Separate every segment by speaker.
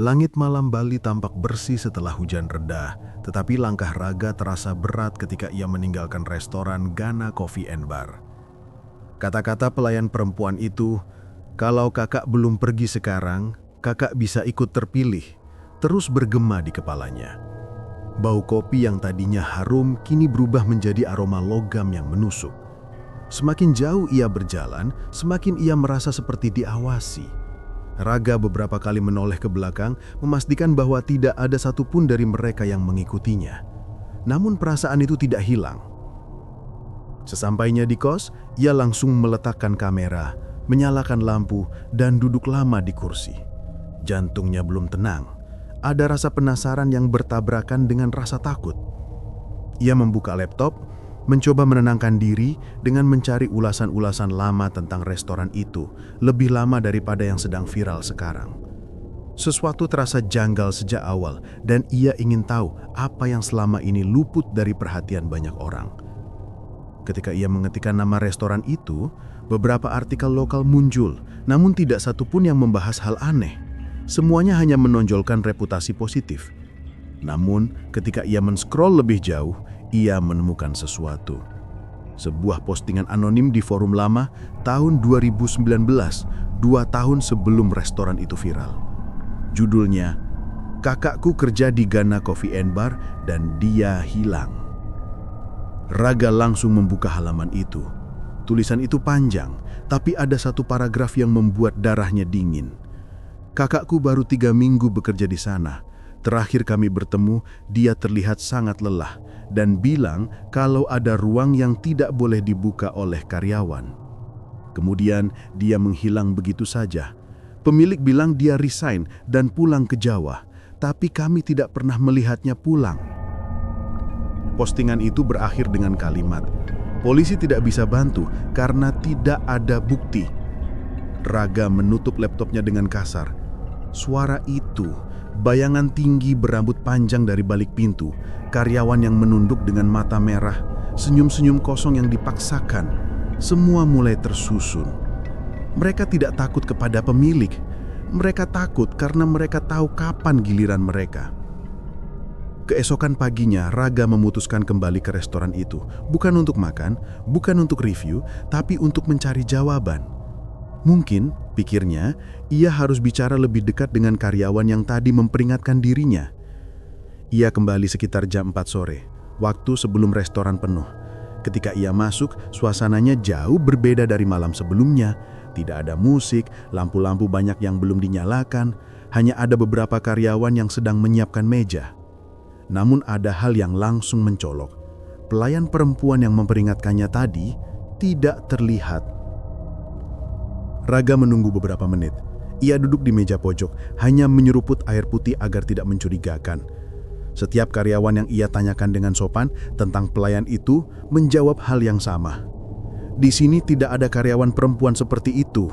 Speaker 1: Langit malam Bali tampak bersih setelah hujan reda, tetapi langkah Raga terasa berat ketika ia meninggalkan restoran Ghana Coffee and Bar. Kata-kata pelayan perempuan itu, "Kalau kakak belum pergi sekarang, kakak bisa ikut terpilih," terus bergema di kepalanya. Bau kopi yang tadinya harum kini berubah menjadi aroma logam yang menusuk. Semakin jauh ia berjalan, semakin ia merasa seperti diawasi. Raga beberapa kali menoleh ke belakang, memastikan bahwa tidak ada satupun dari mereka yang mengikutinya. Namun perasaan itu tidak hilang. Sesampainya di kos, ia langsung meletakkan kamera, menyalakan lampu, dan duduk lama di kursi. Jantungnya belum tenang. Ada rasa penasaran yang bertabrakan dengan rasa takut. Ia membuka laptop, mencoba menenangkan diri dengan mencari ulasan-ulasan lama tentang restoran itu, lebih lama daripada yang sedang viral sekarang. Sesuatu terasa janggal sejak awal dan ia ingin tahu apa yang selama ini luput dari perhatian banyak orang. Ketika ia mengetikkan nama restoran itu, beberapa artikel lokal muncul, namun tidak satupun yang membahas hal aneh. Semuanya hanya menonjolkan reputasi positif. Namun, ketika ia men-scroll lebih jauh, ia menemukan sesuatu. Sebuah postingan anonim di forum lama tahun 2019, 2 tahun sebelum restoran itu viral. Judulnya, "Kakakku kerja di Ghana Coffee and Bar dan dia hilang." Raga langsung membuka halaman itu. Tulisan itu panjang, tapi ada satu paragraf yang membuat darahnya dingin. "Kakakku baru 3 minggu bekerja di sana. Terakhir kami bertemu, dia terlihat sangat lelah dan bilang kalau ada ruang yang tidak boleh dibuka oleh karyawan. Kemudian dia menghilang begitu saja. Pemilik bilang dia resign dan pulang ke Jawa, tapi kami tidak pernah melihatnya pulang." Postingan itu berakhir dengan kalimat, "Polisi tidak bisa bantu karena tidak ada bukti." Raga menutup laptopnya dengan kasar. Suara itu, bayangan tinggi berambut panjang dari balik pintu, karyawan yang menunduk dengan mata merah, senyum-senyum kosong yang dipaksakan, semua mulai tersusun. Mereka tidak takut kepada pemilik, mereka takut karena mereka tahu kapan giliran mereka. Keesokan paginya, Raga memutuskan kembali ke restoran itu, bukan untuk makan, bukan untuk review, tapi untuk mencari jawaban. Mungkin, pikirnya, ia harus bicara lebih dekat dengan karyawan yang tadi memperingatkan dirinya. Ia kembali sekitar jam 4 sore, waktu sebelum restoran penuh. Ketika ia masuk, suasananya jauh berbeda dari malam sebelumnya. Tidak ada musik, lampu-lampu banyak yang belum dinyalakan, hanya ada beberapa karyawan yang sedang menyiapkan meja. Namun ada hal yang langsung mencolok. Pelayan perempuan yang memperingatkannya tadi tidak terlihat. Raga menunggu beberapa menit. Ia duduk di meja pojok, hanya menyeruput air putih agar tidak mencurigakan. Setiap karyawan yang ia tanyakan dengan sopan tentang pelayan itu menjawab hal yang sama. "Di sini tidak ada karyawan perempuan seperti itu."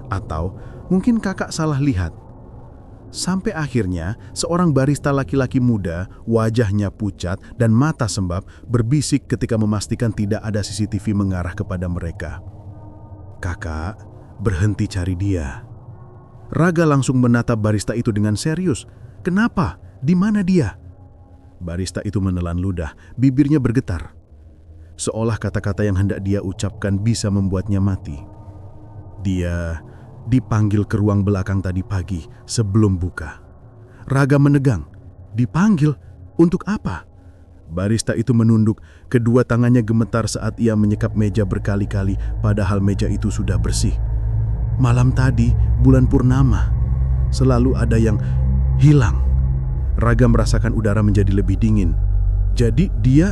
Speaker 1: Atau, "Mungkin kakak salah lihat." Sampai akhirnya, seorang barista laki-laki muda, wajahnya pucat dan mata sembab, berbisik ketika memastikan tidak ada CCTV mengarah kepada mereka. "Kakak, berhenti cari dia." Raga langsung menatap barista itu dengan serius. "Kenapa? Di mana dia?" Barista itu menelan ludah, bibirnya bergetar. Seolah kata-kata yang hendak dia ucapkan bisa membuatnya mati. "Dia dipanggil ke ruang belakang tadi pagi sebelum buka." Raga menegang. "Dipanggil? Untuk apa?" Barista itu menunduk, kedua tangannya gemetar saat ia menyekap meja berkali-kali, padahal meja itu sudah bersih. "Malam tadi, bulan purnama, selalu ada yang hilang." Raga merasakan udara menjadi lebih dingin. "Jadi dia..."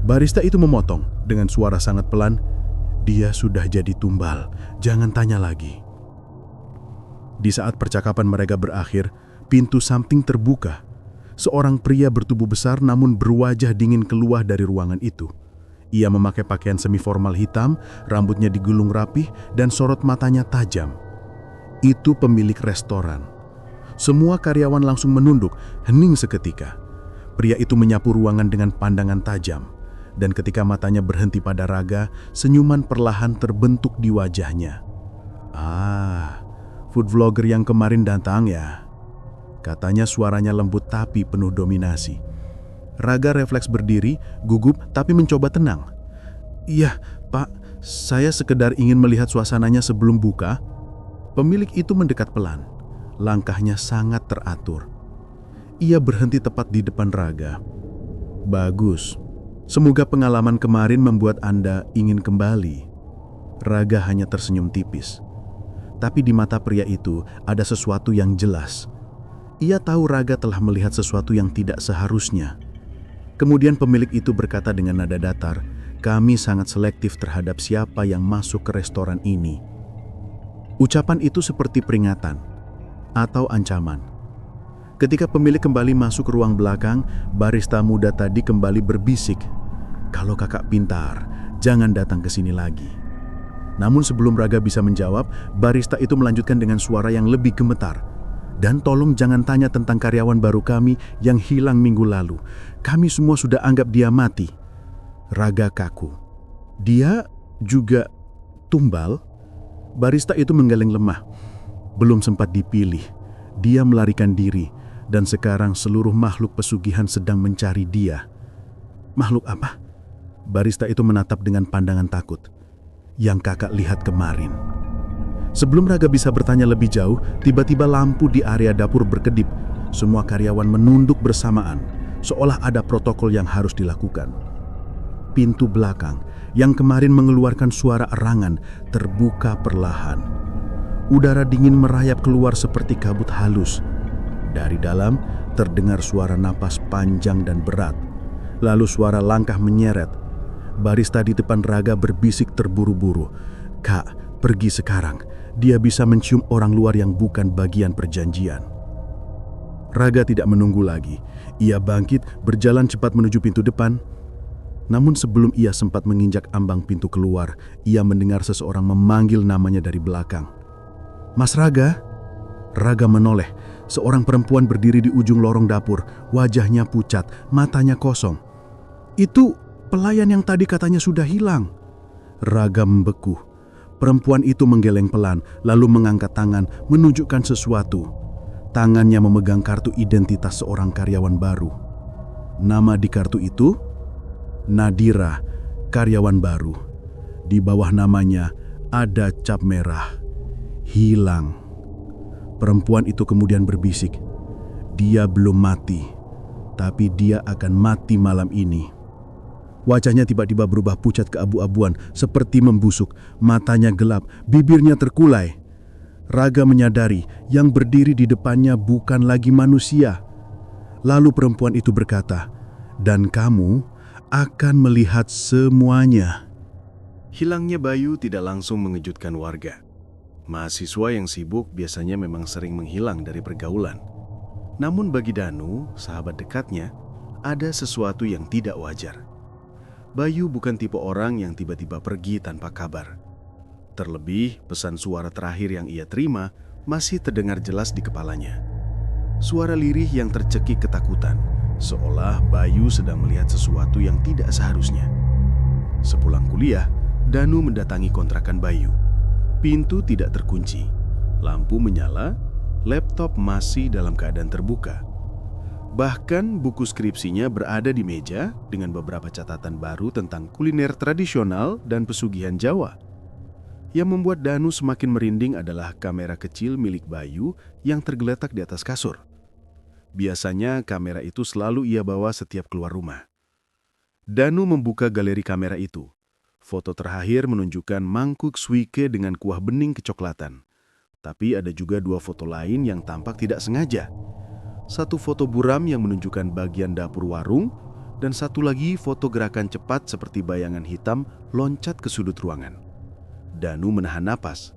Speaker 1: Barista itu memotong dengan suara sangat pelan, "Dia sudah jadi tumbal, jangan tanya lagi." Di saat percakapan mereka berakhir, pintu samping terbuka. Seorang pria bertubuh besar namun berwajah dingin keluar dari ruangan itu. Ia memakai pakaian semi-formal hitam, rambutnya digulung rapih, dan sorot matanya tajam. Itu pemilik restoran. Semua karyawan langsung menunduk, hening seketika. Pria itu menyapu ruangan dengan pandangan tajam. Dan ketika matanya berhenti pada Raga, senyuman perlahan terbentuk di wajahnya. "Ah, food vlogger yang kemarin datang ya?" Katanya suaranya lembut tapi penuh dominasi. Raga refleks berdiri, gugup tapi mencoba tenang. "Iya, Pak, saya sekedar ingin melihat suasananya sebelum buka." Pemilik itu mendekat pelan. Langkahnya sangat teratur. Ia berhenti tepat di depan Raga. "Bagus. Semoga pengalaman kemarin membuat Anda ingin kembali." Raga hanya tersenyum tipis. Tapi di mata pria itu ada sesuatu yang jelas. Ia tahu Raga telah melihat sesuatu yang tidak seharusnya. Kemudian pemilik itu berkata dengan nada datar, "Kami sangat selektif terhadap siapa yang masuk ke restoran ini." Ucapan itu seperti peringatan atau ancaman. Ketika pemilik kembali masuk ke ruang belakang, barista muda tadi kembali berbisik, "Kalau kakak pintar, jangan datang ke sini lagi." Namun sebelum Raga bisa menjawab, barista itu melanjutkan dengan suara yang lebih gemetar, "Dan tolong jangan tanya tentang karyawan baru kami yang hilang minggu lalu. Kami semua sudah anggap dia mati." Raga kaku. "Dia juga tumbal?" Barista itu menggeleng lemah. "Belum sempat dipilih. Dia melarikan diri, dan sekarang seluruh makhluk pesugihan sedang mencari dia." "Makhluk apa?" Barista itu menatap dengan pandangan takut. "Yang kakak lihat kemarin." Sebelum Raga bisa bertanya lebih jauh, tiba-tiba lampu di area dapur berkedip. Semua karyawan menunduk bersamaan, seolah ada protokol yang harus dilakukan. Pintu belakang yang kemarin mengeluarkan suara erangan terbuka perlahan. Udara dingin merayap keluar seperti kabut halus. Dari dalam terdengar suara napas panjang dan berat, lalu suara langkah menyeret. Barista di depan Raga berbisik terburu-buru, "Kak, pergi sekarang. Dia bisa mencium orang luar yang bukan bagian perjanjian." Raga tidak menunggu lagi. Ia bangkit, berjalan cepat menuju pintu depan. Namun sebelum ia sempat menginjak ambang pintu keluar, ia mendengar seseorang memanggil namanya dari belakang. "Mas Raga?" Raga menoleh. Seorang perempuan berdiri di ujung lorong dapur, wajahnya pucat, matanya kosong. "Itu pelayan yang tadi katanya sudah hilang." Raga membeku. Perempuan itu menggeleng pelan, lalu mengangkat tangan menunjukkan sesuatu. Tangannya memegang kartu identitas seorang karyawan baru. Nama di kartu itu, Nadira, karyawan baru. Di bawah namanya ada cap merah, hilang. Perempuan itu kemudian berbisik, "Dia belum mati, tapi dia akan mati malam ini." Wajahnya tiba-tiba berubah pucat keabu-abuan, seperti membusuk. Matanya gelap, bibirnya terkulai. Raga menyadari yang berdiri di depannya bukan lagi manusia. Lalu perempuan itu berkata, "Dan kamu akan melihat semuanya." Hilangnya Bayu tidak langsung mengejutkan warga. Mahasiswa yang sibuk biasanya memang sering menghilang dari pergaulan. Namun bagi Danu, sahabat dekatnya, ada sesuatu yang tidak wajar. Bayu bukan tipe orang yang tiba-tiba pergi tanpa kabar. Terlebih, pesan suara terakhir yang ia terima masih terdengar jelas di kepalanya. Suara lirih yang tercekik ketakutan, seolah Bayu sedang melihat sesuatu yang tidak seharusnya. Sepulang kuliah, Danu mendatangi kontrakan Bayu. Pintu tidak terkunci, lampu menyala, laptop masih dalam keadaan terbuka. Bahkan buku skripsinya berada di meja dengan beberapa catatan baru tentang kuliner tradisional dan pesugihan Jawa. Yang membuat Danu semakin merinding adalah kamera kecil milik Bayu yang tergeletak di atas kasur. Biasanya kamera itu selalu ia bawa setiap keluar rumah. Danu membuka galeri kamera itu. Foto terakhir menunjukkan mangkuk suike dengan kuah bening kecoklatan. Tapi ada juga 2 foto lain yang tampak tidak sengaja. Satu foto buram yang menunjukkan bagian dapur warung, dan satu lagi foto gerakan cepat seperti bayangan hitam loncat ke sudut ruangan. Danu menahan napas.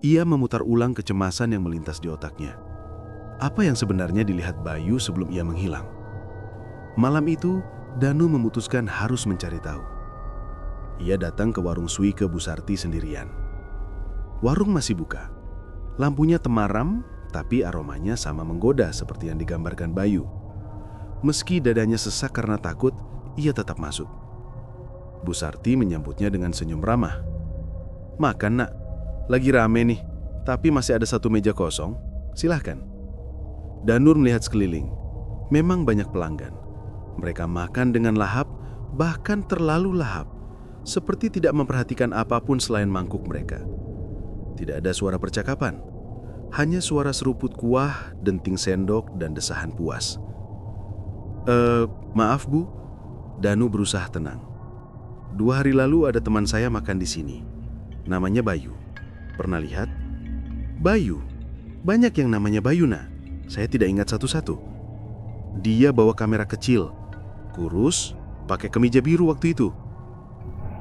Speaker 1: Ia memutar ulang kecemasan yang melintas di otaknya. Apa yang sebenarnya dilihat Bayu sebelum ia menghilang? Malam itu, Danu memutuskan harus mencari tahu. Ia datang ke warung suike Bu Sarti sendirian. Warung masih buka. Lampunya temaram, tapi aromanya sama menggoda seperti yang digambarkan Bayu. Meski dadanya sesak karena takut, ia tetap masuk. Bu Sarti menyambutnya dengan senyum ramah. "Makan, Nak. Lagi rame nih, tapi masih ada 1 meja kosong. Silahkan." Danur melihat sekeliling. Memang banyak pelanggan. Mereka makan dengan lahap, bahkan terlalu lahap, seperti tidak memperhatikan apapun selain mangkuk mereka. Tidak ada suara percakapan, hanya suara seruput kuah, denting sendok, dan desahan puas. Maaf Bu, Danu berusaha tenang. 2 hari lalu ada teman saya makan di sini. Namanya Bayu. Pernah lihat? Bayu? Banyak yang namanya Bayu, nah. Saya tidak ingat satu-satu. Dia bawa kamera kecil, kurus, pakai kemeja biru waktu itu.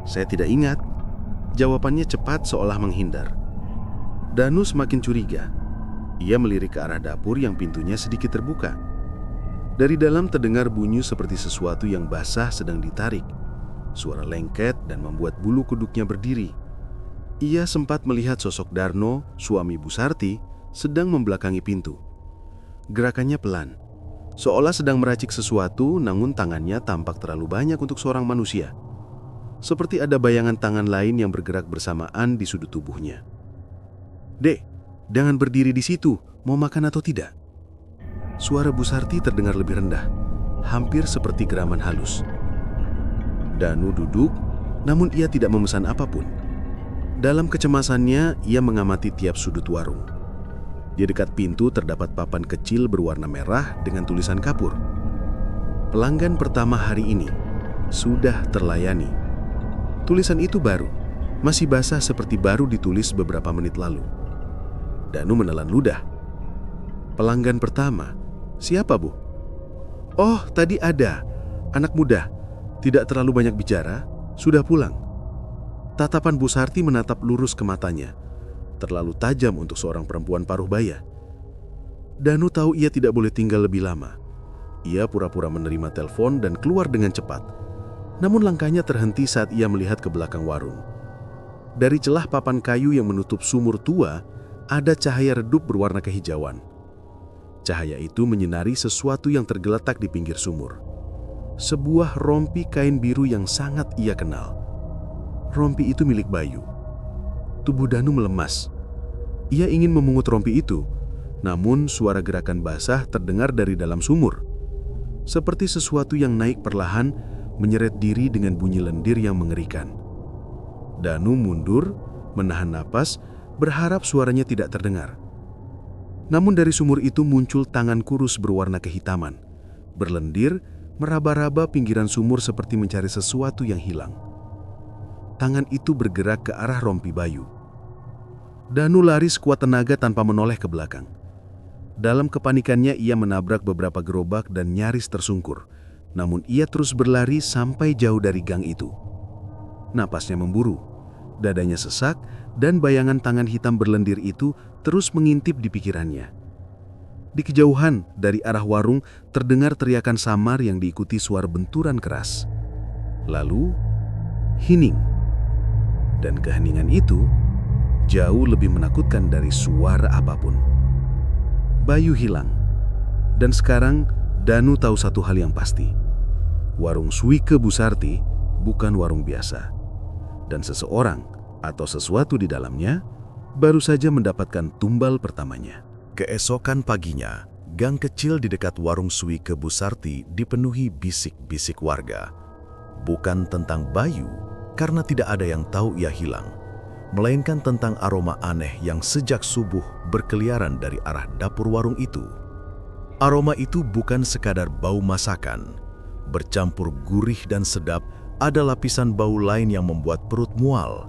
Speaker 1: Saya tidak ingat. Jawabannya cepat seolah menghindar. Danu semakin curiga. Ia melirik ke arah dapur yang pintunya sedikit terbuka. Dari dalam terdengar bunyi seperti sesuatu yang basah sedang ditarik. Suara lengket dan membuat bulu kuduknya berdiri. Ia sempat melihat sosok Darno, suami Bu Sarti, sedang membelakangi pintu. Gerakannya pelan, seolah sedang meracik sesuatu, namun tangannya tampak terlalu banyak untuk seorang manusia. Seperti ada bayangan tangan lain yang bergerak bersamaan di sudut tubuhnya. Dek, jangan berdiri di situ, mau makan atau tidak? Suara Bu Sarti terdengar lebih rendah, hampir seperti geraman halus. Danu duduk, namun ia tidak memesan apapun. Dalam kecemasannya, ia mengamati tiap sudut warung. Di dekat pintu terdapat papan kecil berwarna merah dengan tulisan kapur. Pelanggan pertama hari ini sudah terlayani. Tulisan itu baru, masih basah seperti baru ditulis beberapa menit lalu. Danu menelan ludah. Pelanggan pertama, siapa Bu? Oh, tadi ada. Anak muda, tidak terlalu banyak bicara, sudah pulang. Tatapan Bu Sarti menatap lurus ke matanya, terlalu tajam untuk seorang perempuan paruh baya. Danu tahu ia tidak boleh tinggal lebih lama. Ia pura-pura menerima telepon dan keluar dengan cepat. Namun langkahnya terhenti saat ia melihat ke belakang warung. Dari celah papan kayu yang menutup sumur tua, ada cahaya redup berwarna kehijauan. Cahaya itu menyinari sesuatu yang tergeletak di pinggir sumur. Sebuah rompi kain biru yang sangat ia kenal. Rompi itu milik Bayu. Tubuh Danu melemas. Ia ingin memungut rompi itu, namun suara gerakan basah terdengar dari dalam sumur. Seperti sesuatu yang naik perlahan, menyeret diri dengan bunyi lendir yang mengerikan. Danu mundur, menahan napas, berharap suaranya tidak terdengar. Namun dari sumur itu muncul tangan kurus berwarna kehitaman. Berlendir, meraba-raba pinggiran sumur seperti mencari sesuatu yang hilang. Tangan itu bergerak ke arah rompi Bayu. Danu lari sekuat tenaga tanpa menoleh ke belakang. Dalam kepanikannya ia menabrak beberapa gerobak dan nyaris tersungkur. Namun ia terus berlari sampai jauh dari gang itu. Napasnya memburu, dadanya sesak, dan bayangan tangan hitam berlendir itu terus mengintip di pikirannya. Di kejauhan dari arah warung terdengar teriakan samar yang diikuti suara benturan keras. Lalu, hening. Dan keheningan itu jauh lebih menakutkan dari suara apapun. Bayu hilang. Dan sekarang Danu tahu satu hal yang pasti. Warung Suike Bu Sarti bukan warung biasa. Dan seseorang atau sesuatu di dalamnya baru saja mendapatkan tumbal pertamanya.
Speaker 2: Keesokan paginya, gang kecil di dekat warung Suike Bu Sarti dipenuhi bisik-bisik warga. Bukan tentang Bayu, karena tidak ada yang tahu ia hilang, melainkan tentang aroma aneh yang sejak subuh berkeliaran dari arah dapur warung itu. Aroma itu bukan sekadar bau masakan. Bercampur gurih dan sedap, ada lapisan bau lain yang membuat perut mual.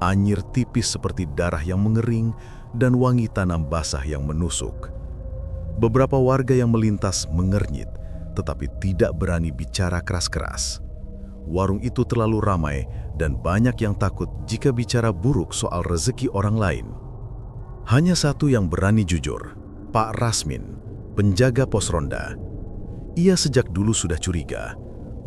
Speaker 2: Anyir tipis seperti darah yang mengering dan wangi tanam basah yang menusuk. Beberapa warga yang melintas mengernyit, tetapi tidak berani bicara keras-keras. Warung itu terlalu ramai dan banyak yang takut jika bicara buruk soal rezeki orang lain. Hanya satu yang berani jujur, Pak Rasmin, penjaga pos ronda. Ia sejak dulu sudah curiga.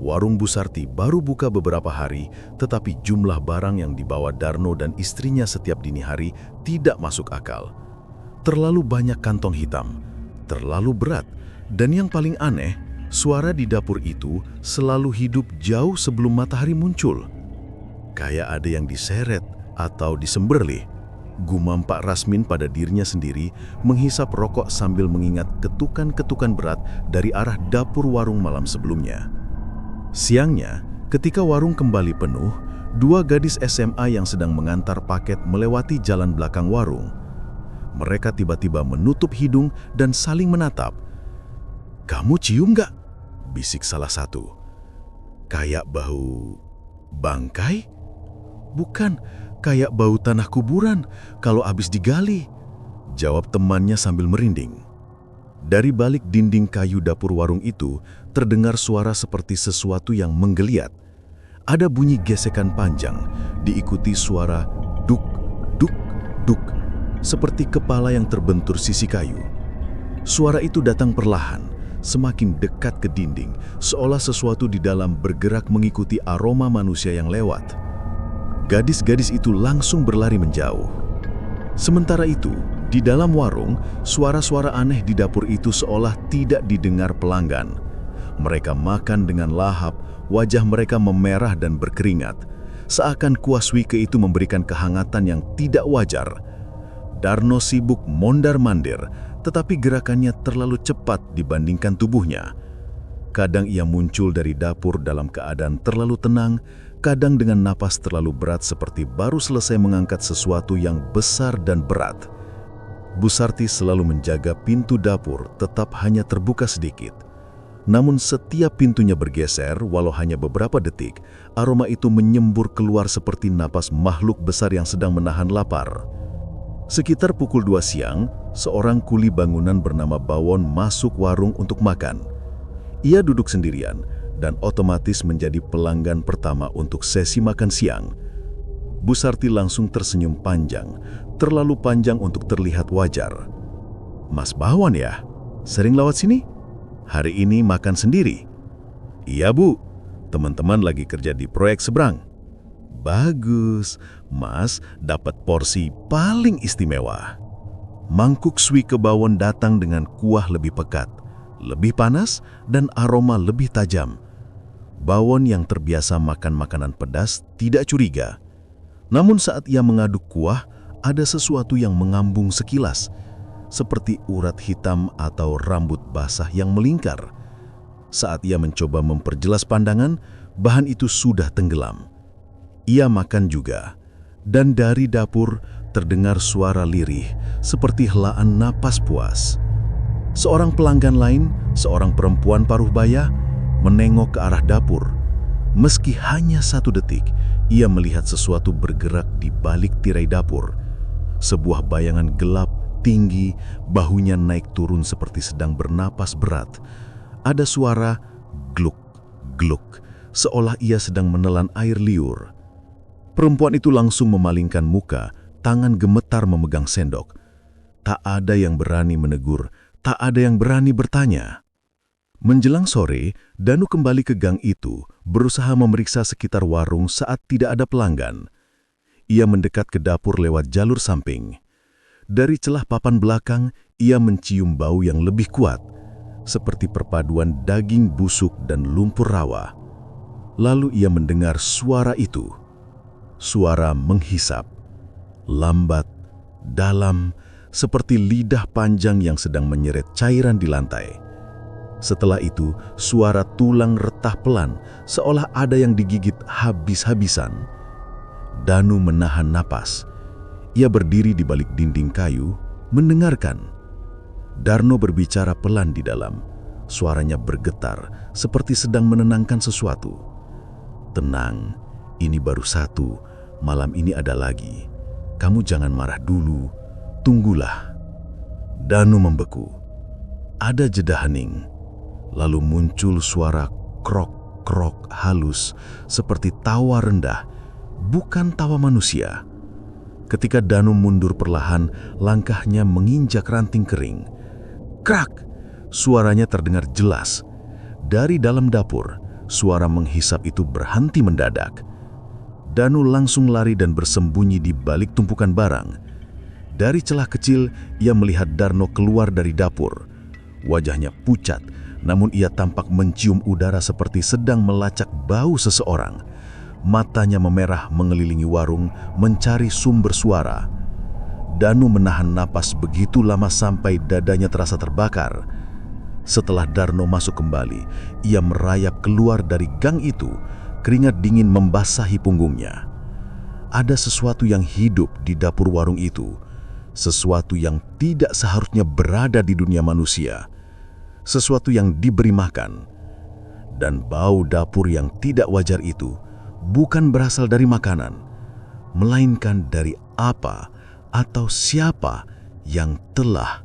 Speaker 2: Warung Bu Sarti baru buka beberapa hari, tetapi jumlah barang yang dibawa Darno dan istrinya setiap dini hari tidak masuk akal. Terlalu banyak kantong hitam, terlalu berat, dan yang paling aneh, suara di dapur itu selalu hidup jauh sebelum matahari muncul. Kayak ada yang diseret atau disemberlih. Gumam Pak Rasmin pada dirinya sendiri menghisap rokok sambil mengingat ketukan-ketukan berat dari arah dapur warung malam sebelumnya. Siangnya, ketika warung kembali penuh, dua gadis SMA yang sedang mengantar paket melewati jalan belakang warung. Mereka tiba-tiba menutup hidung dan saling menatap. "Kamu cium nggak?" bisik salah satu. "Kayak bau bangkai?" "Bukan, kayak bau tanah kuburan kalau habis digali," jawab temannya sambil merinding. Dari balik dinding kayu dapur warung itu, terdengar suara seperti sesuatu yang menggeliat. Ada bunyi gesekan panjang, diikuti suara duk, duk, duk, seperti kepala yang terbentur sisi kayu. Suara itu datang perlahan, semakin dekat ke dinding, seolah sesuatu di dalam bergerak mengikuti aroma manusia yang lewat. Gadis-gadis itu langsung berlari menjauh. Sementara itu, di dalam warung, suara-suara aneh di dapur itu seolah tidak didengar pelanggan. Mereka makan dengan lahap, wajah mereka memerah dan berkeringat, seakan kuah suike itu memberikan kehangatan yang tidak wajar. Darno sibuk mondar-mandir, tetapi gerakannya terlalu cepat dibandingkan tubuhnya. Kadang ia muncul dari dapur dalam keadaan terlalu tenang, kadang dengan napas terlalu berat seperti baru selesai mengangkat sesuatu yang besar dan berat. Bu Sarti selalu menjaga pintu dapur tetap hanya terbuka sedikit. Namun setiap pintunya bergeser, walau hanya beberapa detik, aroma itu menyembur keluar seperti napas makhluk besar yang sedang menahan lapar. Sekitar pukul 2 siang, seorang kuli bangunan bernama Bawon masuk warung untuk makan. Ia duduk sendirian dan otomatis menjadi pelanggan pertama untuk sesi makan siang. Bu Sarti langsung tersenyum panjang, terlalu panjang untuk terlihat wajar. "Mas Bawon ya? Sering lewat sini? Hari ini makan sendiri?" "Iya Bu, teman-teman lagi kerja di proyek seberang." "Bagus, Mas dapat porsi paling istimewa." Mangkuk suike Bawon datang dengan kuah lebih pekat, lebih panas, dan aroma lebih tajam. Bawon yang terbiasa makan makanan pedas tidak curiga. Namun saat ia mengaduk kuah, ada sesuatu yang mengambung sekilas, seperti urat hitam atau rambut basah yang melingkar. Saat ia mencoba memperjelas pandangan, bahan itu sudah tenggelam. Ia makan juga, dan dari dapur terdengar suara lirih, seperti helaan napas puas. Seorang pelanggan lain, seorang perempuan paruh baya, menengok ke arah dapur. Meski hanya 1 detik, ia melihat sesuatu bergerak di balik tirai dapur. Sebuah bayangan gelap, tinggi, bahunya naik turun seperti sedang bernapas berat. Ada suara gluk, gluk, seolah ia sedang menelan air liur. Perempuan itu langsung memalingkan muka, tangan gemetar memegang sendok. Tak ada yang berani menegur, tak ada yang berani bertanya. Menjelang sore, Danu kembali ke gang itu, berusaha memeriksa sekitar warung saat tidak ada pelanggan. Ia mendekat ke dapur lewat jalur samping. Dari celah papan belakang, ia mencium bau yang lebih kuat, seperti perpaduan daging busuk dan lumpur rawa. Lalu ia mendengar suara itu. Suara menghisap, lambat, dalam, seperti lidah panjang yang sedang menyeret cairan di lantai. Setelah itu, suara tulang retah pelan, seolah ada yang digigit habis-habisan. Danu menahan napas. Ia berdiri di balik dinding kayu, mendengarkan. Darno berbicara pelan di dalam. Suaranya bergetar, seperti sedang menenangkan sesuatu. "Tenang, ini baru satu, malam ini ada lagi. Kamu jangan marah dulu, tunggulah." Danu membeku. Ada jeda hening. Lalu muncul suara krok-krok halus, seperti tawa rendah, bukan tawa manusia. Ketika Danu mundur perlahan, langkahnya menginjak ranting kering. Krak! Suaranya terdengar jelas. Dari dalam dapur, suara menghisap itu berhenti mendadak. Danu langsung lari dan bersembunyi di balik tumpukan barang. Dari celah kecil, ia melihat Darno keluar dari dapur. Wajahnya pucat, namun ia tampak mencium udara seperti sedang melacak bau seseorang. Matanya memerah mengelilingi warung, mencari sumber suara. Danu menahan napas begitu lama sampai dadanya terasa terbakar. Setelah Darno masuk kembali, ia merayap keluar dari gang itu, keringat dingin membasahi punggungnya. Ada sesuatu yang hidup di dapur warung itu, sesuatu yang tidak seharusnya berada di dunia manusia, sesuatu yang diberi makan. Dan bau dapur yang tidak wajar itu bukan berasal dari makanan, melainkan dari apa atau siapa yang telah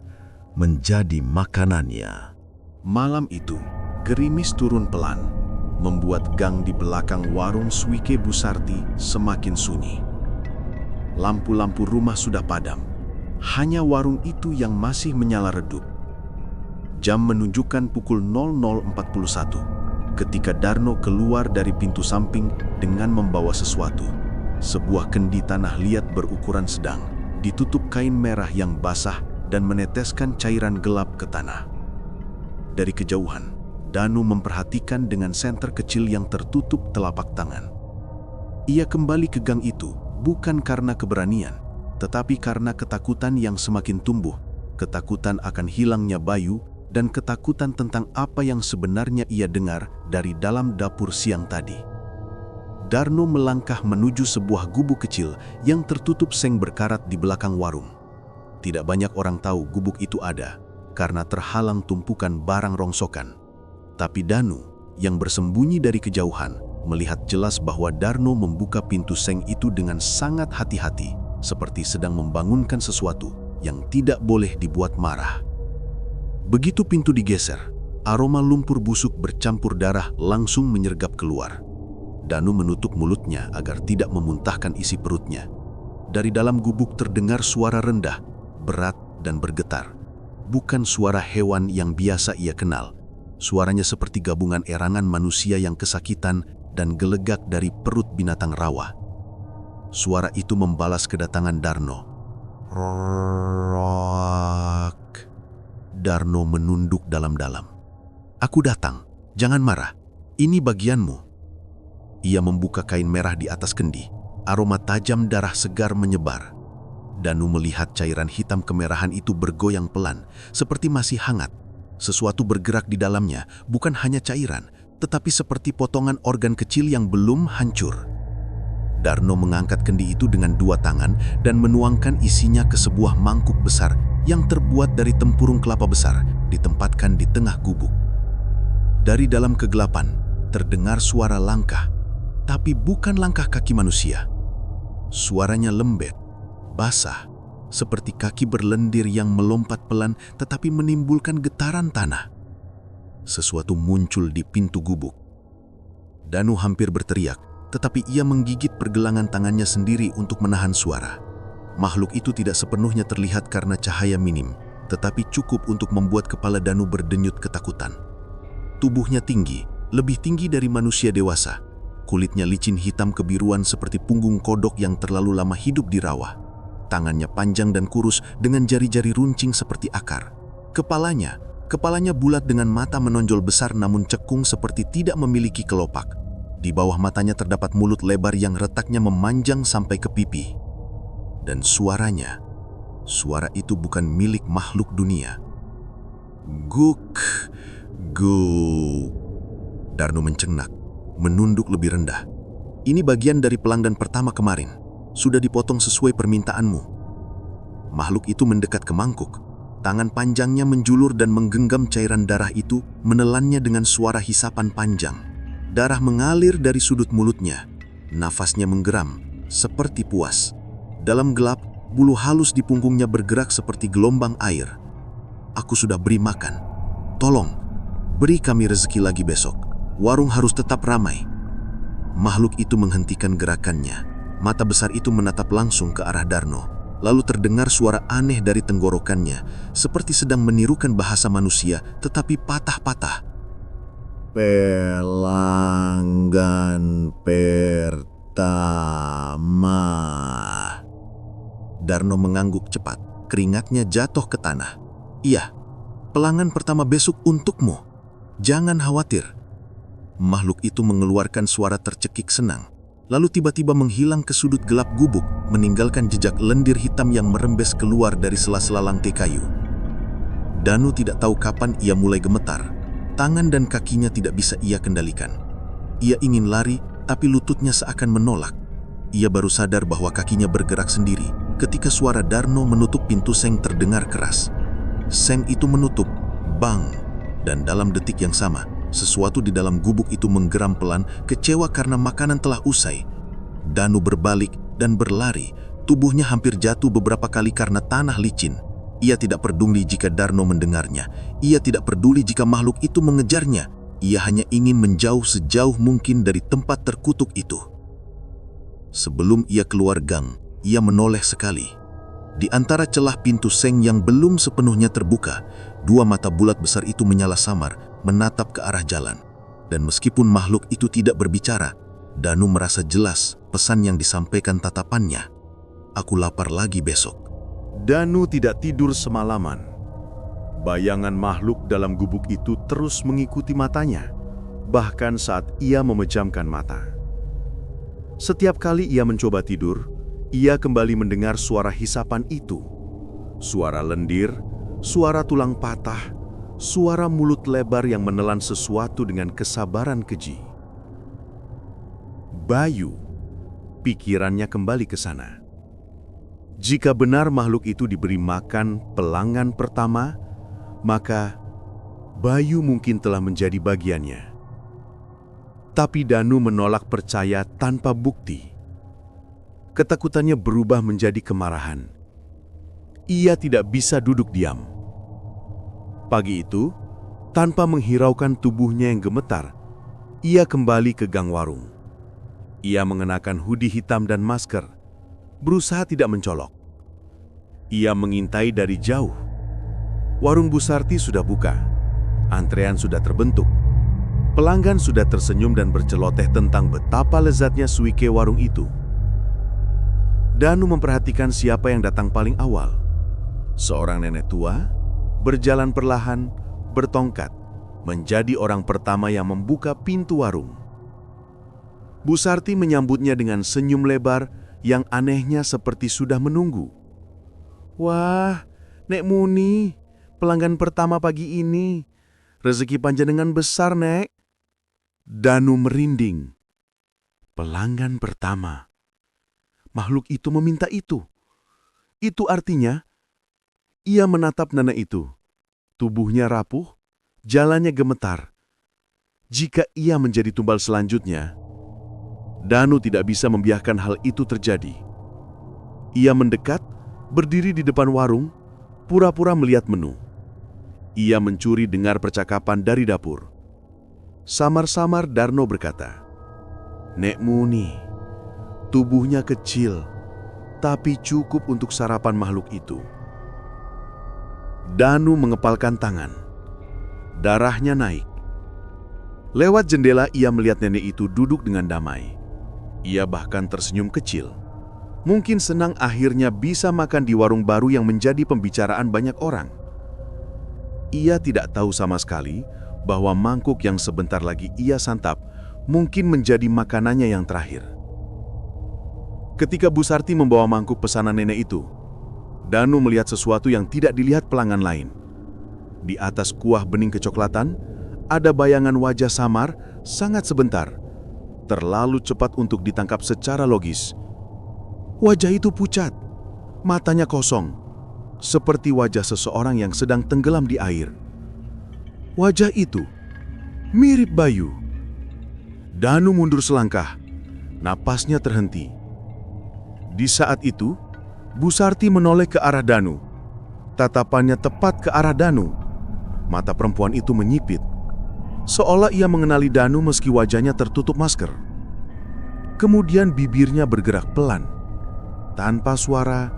Speaker 2: menjadi makanannya.
Speaker 1: Malam itu, gerimis turun pelan, membuat gang di belakang warung Swike Busarti semakin sunyi. Lampu-lampu rumah sudah padam, hanya warung itu yang masih menyala redup. Jam menunjukkan pukul 00.41 ketika Darno keluar dari pintu samping dengan membawa sesuatu. Sebuah kendi tanah liat berukuran sedang, ditutup kain merah yang basah dan meneteskan cairan gelap ke tanah. Dari kejauhan, Danu memperhatikan dengan senter kecil yang tertutup telapak tangan. Ia kembali ke gang itu bukan karena keberanian, tetapi karena ketakutan yang semakin tumbuh, ketakutan akan hilangnya Bayu, dan ketakutan tentang apa yang sebenarnya ia dengar dari dalam dapur siang tadi. Darno melangkah menuju sebuah gubuk kecil yang tertutup seng berkarat di belakang warung. Tidak banyak orang tahu gubuk itu ada, karena terhalang tumpukan barang rongsokan. Tapi Danu, yang bersembunyi dari kejauhan, melihat jelas bahwa Darno membuka pintu seng itu dengan sangat hati-hati, seperti sedang membangunkan sesuatu yang tidak boleh dibuat marah. Begitu pintu digeser, aroma lumpur busuk bercampur darah langsung menyergap keluar. Danu menutup mulutnya agar tidak memuntahkan isi perutnya. Dari dalam gubuk terdengar suara rendah, berat dan bergetar. Bukan suara hewan yang biasa ia kenal. Suaranya seperti gabungan erangan manusia yang kesakitan dan gelegak dari perut binatang rawa. Suara itu membalas kedatangan Darno. Rock. Darno menunduk dalam-dalam. "Aku datang, jangan marah. Ini bagianmu." Ia membuka kain merah di atas kendi. Aroma tajam darah segar menyebar. Danu melihat cairan hitam kemerahan itu bergoyang pelan, seperti masih hangat. Sesuatu bergerak di dalamnya, bukan hanya cairan, tetapi seperti potongan organ kecil yang belum hancur. Darno mengangkat kendi itu dengan dua tangan dan menuangkan isinya ke sebuah mangkuk besar yang terbuat dari tempurung kelapa besar, ditempatkan di tengah gubuk. Dari dalam kegelapan, terdengar suara langkah, tapi bukan langkah kaki manusia. Suaranya lembek, basah, seperti kaki berlendir yang melompat pelan tetapi menimbulkan getaran tanah. Sesuatu muncul di pintu gubuk. Danu hampir berteriak, tetapi ia menggigit pergelangan tangannya sendiri untuk menahan suara. Makhluk itu tidak sepenuhnya terlihat karena cahaya minim, tetapi cukup untuk membuat kepala Danu berdenyut ketakutan. Tubuhnya tinggi, lebih tinggi dari manusia dewasa. Kulitnya licin hitam kebiruan seperti punggung kodok yang terlalu lama hidup di rawa. Tangannya panjang dan kurus dengan jari-jari runcing seperti akar. Kepalanya bulat dengan mata menonjol besar namun cekung seperti tidak memiliki kelopak. Di bawah matanya terdapat mulut lebar yang retaknya memanjang sampai ke pipi. Dan suara itu bukan milik makhluk dunia. Guk, guk. Darno mencengang, menunduk lebih rendah. "Ini bagian dari pelanggan pertama kemarin. Sudah dipotong sesuai permintaanmu." Makhluk itu mendekat ke mangkuk. Tangan panjangnya menjulur dan menggenggam cairan darah itu, menelannya dengan suara hisapan panjang. Darah mengalir dari sudut mulutnya. Nafasnya menggeram, seperti puas. Dalam gelap, bulu halus di punggungnya bergerak seperti gelombang air. "Aku sudah beri makan. Tolong, beri kami rezeki lagi besok. Warung harus tetap ramai." Makhluk itu menghentikan gerakannya. Mata besar itu menatap langsung ke arah Darno. Lalu terdengar suara aneh dari tenggorokannya, seperti sedang menirukan bahasa manusia, tetapi patah-patah. "Pelanggan pertama." Darno mengangguk cepat, keringatnya jatuh ke tanah. "Iya, pelanggan pertama besok untukmu. Jangan khawatir." Makhluk itu mengeluarkan suara tercekik senang, lalu tiba-tiba menghilang ke sudut gelap gubuk meninggalkan jejak lendir hitam yang merembes keluar dari sela-sela lantai kayu. Danu tidak tahu kapan ia mulai gemetar. Tangan dan kakinya tidak bisa ia kendalikan. Ia ingin lari, tapi lututnya seakan menolak. Ia baru sadar bahwa kakinya bergerak sendiri ketika suara Darno menutup pintu seng terdengar keras. Seng itu menutup, bang, dan dalam detik yang sama, sesuatu di dalam gubuk itu menggeram pelan, kecewa karena makanan telah usai. Danu berbalik dan berlari, tubuhnya hampir jatuh beberapa kali karena tanah licin. Ia tidak peduli jika Darno mendengarnya, ia tidak peduli jika makhluk itu mengejarnya. Ia hanya ingin menjauh sejauh mungkin dari tempat terkutuk itu. Sebelum ia keluar gang, ia menoleh sekali. Di antara celah pintu seng yang belum sepenuhnya terbuka, dua mata bulat besar itu menyala samar, menatap ke arah jalan. Dan meskipun makhluk itu tidak berbicara, Danu merasa jelas pesan yang disampaikan tatapannya. Aku lapar lagi besok.
Speaker 2: Danu tidak tidur semalaman. Bayangan makhluk dalam gubuk itu terus mengikuti matanya, bahkan saat ia memejamkan mata. Setiap kali ia mencoba tidur, ia kembali mendengar suara hisapan itu. Suara lendir, suara tulang patah, suara mulut lebar yang menelan sesuatu dengan kesabaran keji. Bayu, pikirannya kembali ke sana. Jika benar makhluk itu diberi makan pelangan pertama, maka Bayu mungkin telah menjadi bagiannya. Tapi Danu menolak percaya tanpa bukti. Ketakutannya berubah menjadi kemarahan. Ia tidak bisa duduk diam. Pagi itu, tanpa menghiraukan tubuhnya yang gemetar, ia kembali ke gang warung. Ia mengenakan hoodie hitam dan masker, berusaha tidak mencolok. Ia mengintai dari jauh. Warung Bu Sarti sudah buka. Antrean sudah terbentuk. Pelanggan sudah tersenyum dan berceloteh tentang betapa lezatnya suike warung itu. Danu memperhatikan siapa yang datang paling awal. Seorang nenek tua, berjalan perlahan, bertongkat, menjadi orang pertama yang membuka pintu warung. Bu Sarti menyambutnya dengan senyum lebar yang anehnya seperti sudah menunggu. Wah, Nek Muni, pelanggan pertama pagi ini. Rezeki panjenengan besar, Nek. Danu merinding. Pelanggan pertama. Makhluk itu meminta itu. Itu artinya, ia menatap nenek itu. Tubuhnya rapuh, jalannya gemetar. Jika ia menjadi tumbal selanjutnya, Danu tidak bisa membiarkan hal itu terjadi. Ia mendekat, berdiri di depan warung, pura-pura melihat menu. Ia mencuri dengar percakapan dari dapur. Samar-samar Darno berkata, Nek Muni, tubuhnya kecil, tapi cukup untuk sarapan makhluk itu. Danu mengepalkan tangan. Darahnya naik. Lewat jendela ia melihat nenek itu duduk dengan damai. Ia bahkan tersenyum kecil. Mungkin senang akhirnya bisa makan di warung baru yang menjadi pembicaraan banyak orang. Ia tidak tahu sama sekali bahwa mangkuk yang sebentar lagi ia santap mungkin menjadi makanannya yang terakhir. Ketika Bu Sarti membawa mangkuk pesanan nenek itu, Danu melihat sesuatu yang tidak dilihat pelanggan lain. Di atas kuah bening kecoklatan, ada bayangan wajah samar sangat sebentar, terlalu cepat untuk ditangkap secara logis. Wajah itu pucat, matanya kosong, seperti wajah seseorang yang sedang tenggelam di air. Wajah itu mirip Bayu. Danu mundur selangkah, napasnya terhenti. Di saat itu, Bu Sarti menoleh ke arah Danu. Tatapannya tepat ke arah Danu. Mata perempuan itu menyipit, seolah ia mengenali Danu meski wajahnya tertutup masker. Kemudian bibirnya bergerak pelan, tanpa suara,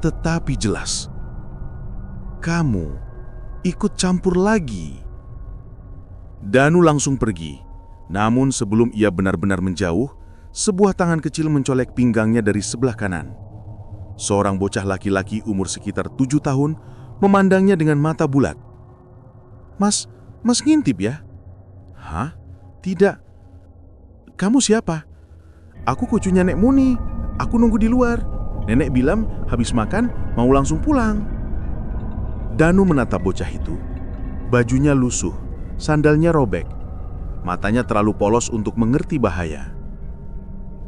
Speaker 2: tetapi jelas. Kamu ikut campur lagi. Danu langsung pergi, namun sebelum ia benar-benar menjauh, sebuah tangan kecil mencolek pinggangnya dari sebelah kanan. Seorang bocah laki-laki umur sekitar 7 tahun memandangnya dengan mata bulat. Mas ngintip ya? Hah? Tidak. Kamu siapa? Aku kucunya Nek Muni. Aku nunggu di luar.
Speaker 1: Nenek bilang habis makan mau langsung pulang. Danu menatap bocah itu. Bajunya lusuh, sandalnya robek. Matanya terlalu polos untuk mengerti bahaya.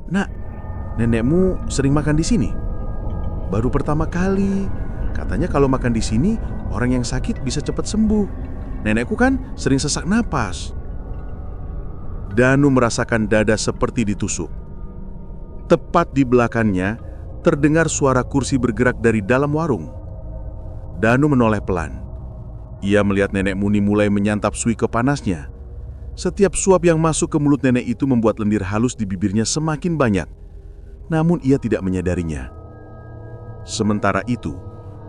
Speaker 1: "Nak, nenekmu sering makan di sini?" "Baru pertama kali. Katanya kalau makan di sini, orang yang sakit bisa cepat sembuh. Nenekku kan sering sesak napas." Danu merasakan dada seperti ditusuk. Tepat di belakangnya, terdengar suara kursi bergerak dari dalam warung. Danu menoleh pelan. Ia melihat nenek Muni mulai menyantap suike panasnya. Setiap suap yang masuk ke mulut nenek itu membuat lendir halus di bibirnya semakin banyak. Namun ia tidak menyadarinya. Sementara itu,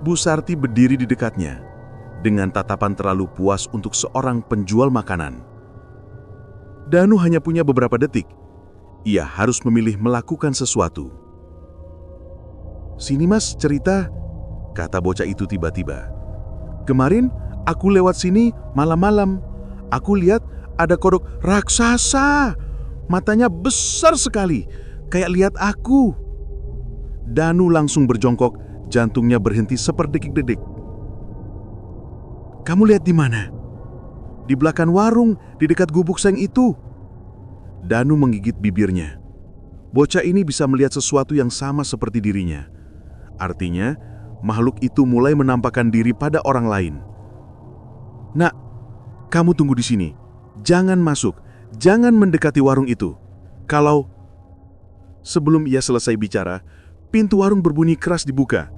Speaker 1: Bu Sarti berdiri di dekatnya, dengan tatapan terlalu puas untuk seorang penjual makanan. Danu hanya punya beberapa detik. Ia harus memilih melakukan sesuatu. "Sini mas, cerita," kata bocah itu tiba-tiba. "Kemarin aku lewat sini malam-malam. Aku lihat ada kodok raksasa. Matanya besar sekali, kayak lihat aku." Danu langsung berjongkok, jantungnya berhenti seperdetik-detik. "Kamu lihat di mana?" "Di belakang warung, di dekat gubuk seng itu." Danu menggigit bibirnya. Bocah ini bisa melihat sesuatu yang sama seperti dirinya. Artinya, makhluk itu mulai menampakkan diri pada orang lain. "Nak, kamu tunggu di sini. Jangan masuk, jangan mendekati warung itu. Kalau..." Sebelum ia selesai bicara, pintu warung berbunyi keras dibuka.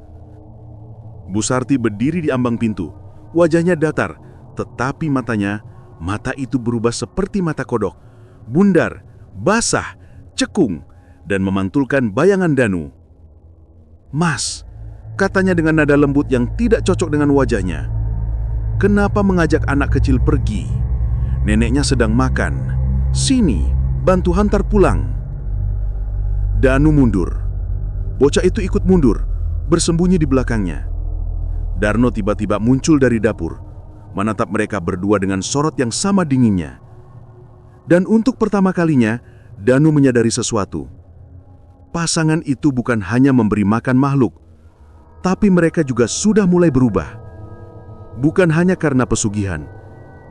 Speaker 1: Bu Sarti berdiri di ambang pintu. Wajahnya datar, tetapi mata itu berubah seperti mata kodok. Bundar, basah, cekung, dan memantulkan bayangan Danu. "Mas," katanya dengan nada lembut yang tidak cocok dengan wajahnya. "Kenapa mengajak anak kecil pergi? Neneknya sedang makan. Sini, bantu hantar pulang." Danu mundur. Bocah itu ikut mundur, bersembunyi di belakangnya. Darno tiba-tiba muncul dari dapur, menatap mereka berdua dengan sorot yang sama dinginnya. Dan untuk pertama kalinya, Danu menyadari sesuatu. Pasangan itu bukan hanya memberi makan makhluk, tapi mereka juga sudah mulai berubah. Bukan hanya karena pesugihan,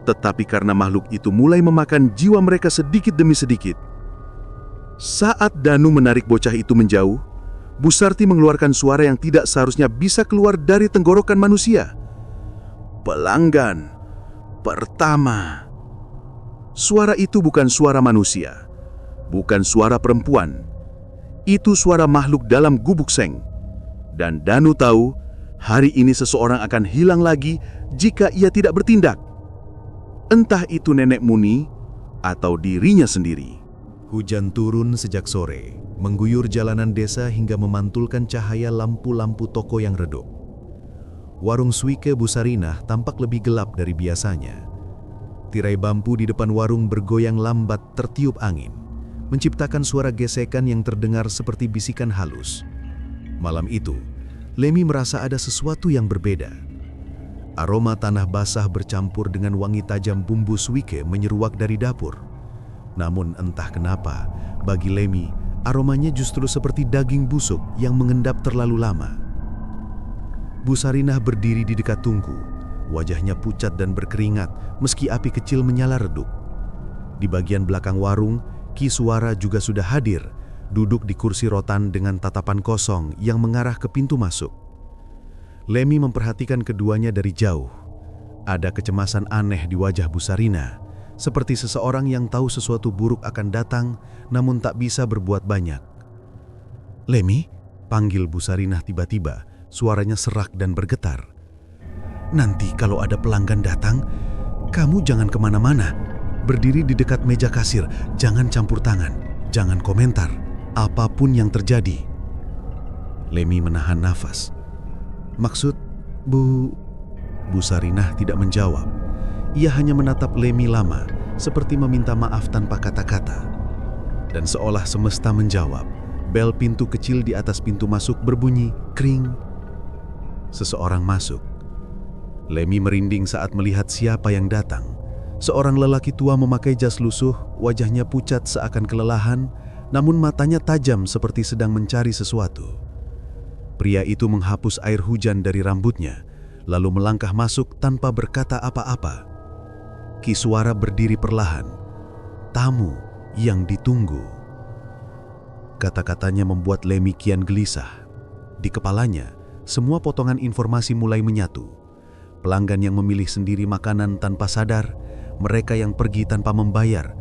Speaker 1: tetapi karena makhluk itu mulai memakan jiwa mereka sedikit demi sedikit. Saat Danu menarik bocah itu menjauh, Bu Sarti mengeluarkan suara yang tidak seharusnya bisa keluar dari tenggorokan manusia. "Pelanggan pertama." Suara itu bukan suara manusia, bukan suara perempuan. Itu suara makhluk dalam gubuk seng. Dan Danu tahu, hari ini seseorang akan hilang lagi jika ia tidak bertindak. Entah itu nenek Muni atau dirinya sendiri.
Speaker 2: Hujan turun sejak sore, mengguyur jalanan desa hingga memantulkan cahaya lampu-lampu toko yang redup. Warung suike Bu Sarinah tampak lebih gelap dari biasanya. Tirai bambu di depan warung bergoyang lambat tertiup angin, menciptakan suara gesekan yang terdengar seperti bisikan halus. Malam itu, Lemi merasa ada sesuatu yang berbeda. Aroma tanah basah bercampur dengan wangi tajam bumbu suike menyeruak dari dapur. Namun entah kenapa, bagi Lemi, aromanya justru seperti daging busuk yang mengendap terlalu lama. Bu Sarinah berdiri di dekat tungku. Wajahnya pucat dan berkeringat meski api kecil menyala redup. Di bagian belakang warung, Ki Suara juga sudah hadir, duduk di kursi rotan dengan tatapan kosong yang mengarah ke pintu masuk. Lemi memperhatikan keduanya dari jauh. Ada kecemasan aneh di wajah Bu Sarinah, seperti seseorang yang tahu sesuatu buruk akan datang namun tak bisa berbuat banyak. "Lemi?" panggil Bu Sarinah tiba-tiba, suaranya serak dan bergetar. "Nanti kalau ada pelanggan datang, kamu jangan kemana-mana. Berdiri di dekat meja kasir, jangan campur tangan, jangan komentar, apapun yang terjadi." Lemi menahan nafas. "Maksud, Bu..." Bu Sarinah tidak menjawab. Ia hanya menatap Lemi lama, seperti meminta maaf tanpa kata-kata. Dan seolah semesta menjawab, bel pintu kecil di atas pintu masuk berbunyi kring. Seseorang masuk. Lemi merinding saat melihat siapa yang datang. Seorang lelaki tua memakai jas lusuh, wajahnya pucat seakan kelelahan, namun matanya tajam seperti sedang mencari sesuatu. Pria itu menghapus air hujan dari rambutnya, lalu melangkah masuk tanpa berkata apa-apa. Kiswara berdiri perlahan. Tamu yang ditunggu. Kata-katanya membuat Lemmy kian gelisah. Di kepalanya, semua potongan informasi mulai menyatu. Pelanggan yang memilih sendiri makanan tanpa sadar, mereka yang pergi tanpa membayar,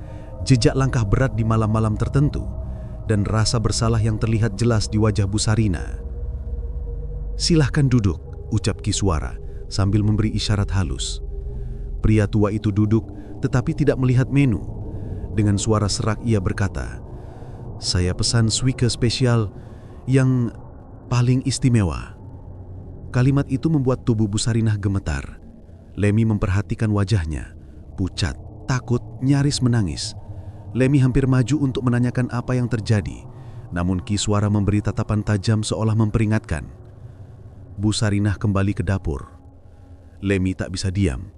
Speaker 2: jejak langkah berat di malam-malam tertentu, dan rasa bersalah yang terlihat jelas di wajah Bu Sarina. "Silahkan duduk," ucap Kiswara sambil memberi isyarat halus. Pria tua itu duduk tetapi tidak melihat menu. Dengan suara serak ia berkata, "Saya pesan suike spesial yang paling istimewa." Kalimat itu membuat tubuh Bu Sarinah gemetar. Lemmy memperhatikan wajahnya, pucat, takut, nyaris menangis. Lemmy hampir maju untuk menanyakan apa yang terjadi, namun Kiswara memberi tatapan tajam seolah memperingatkan. Bu Sarinah kembali ke dapur. Lemmy tak bisa diam.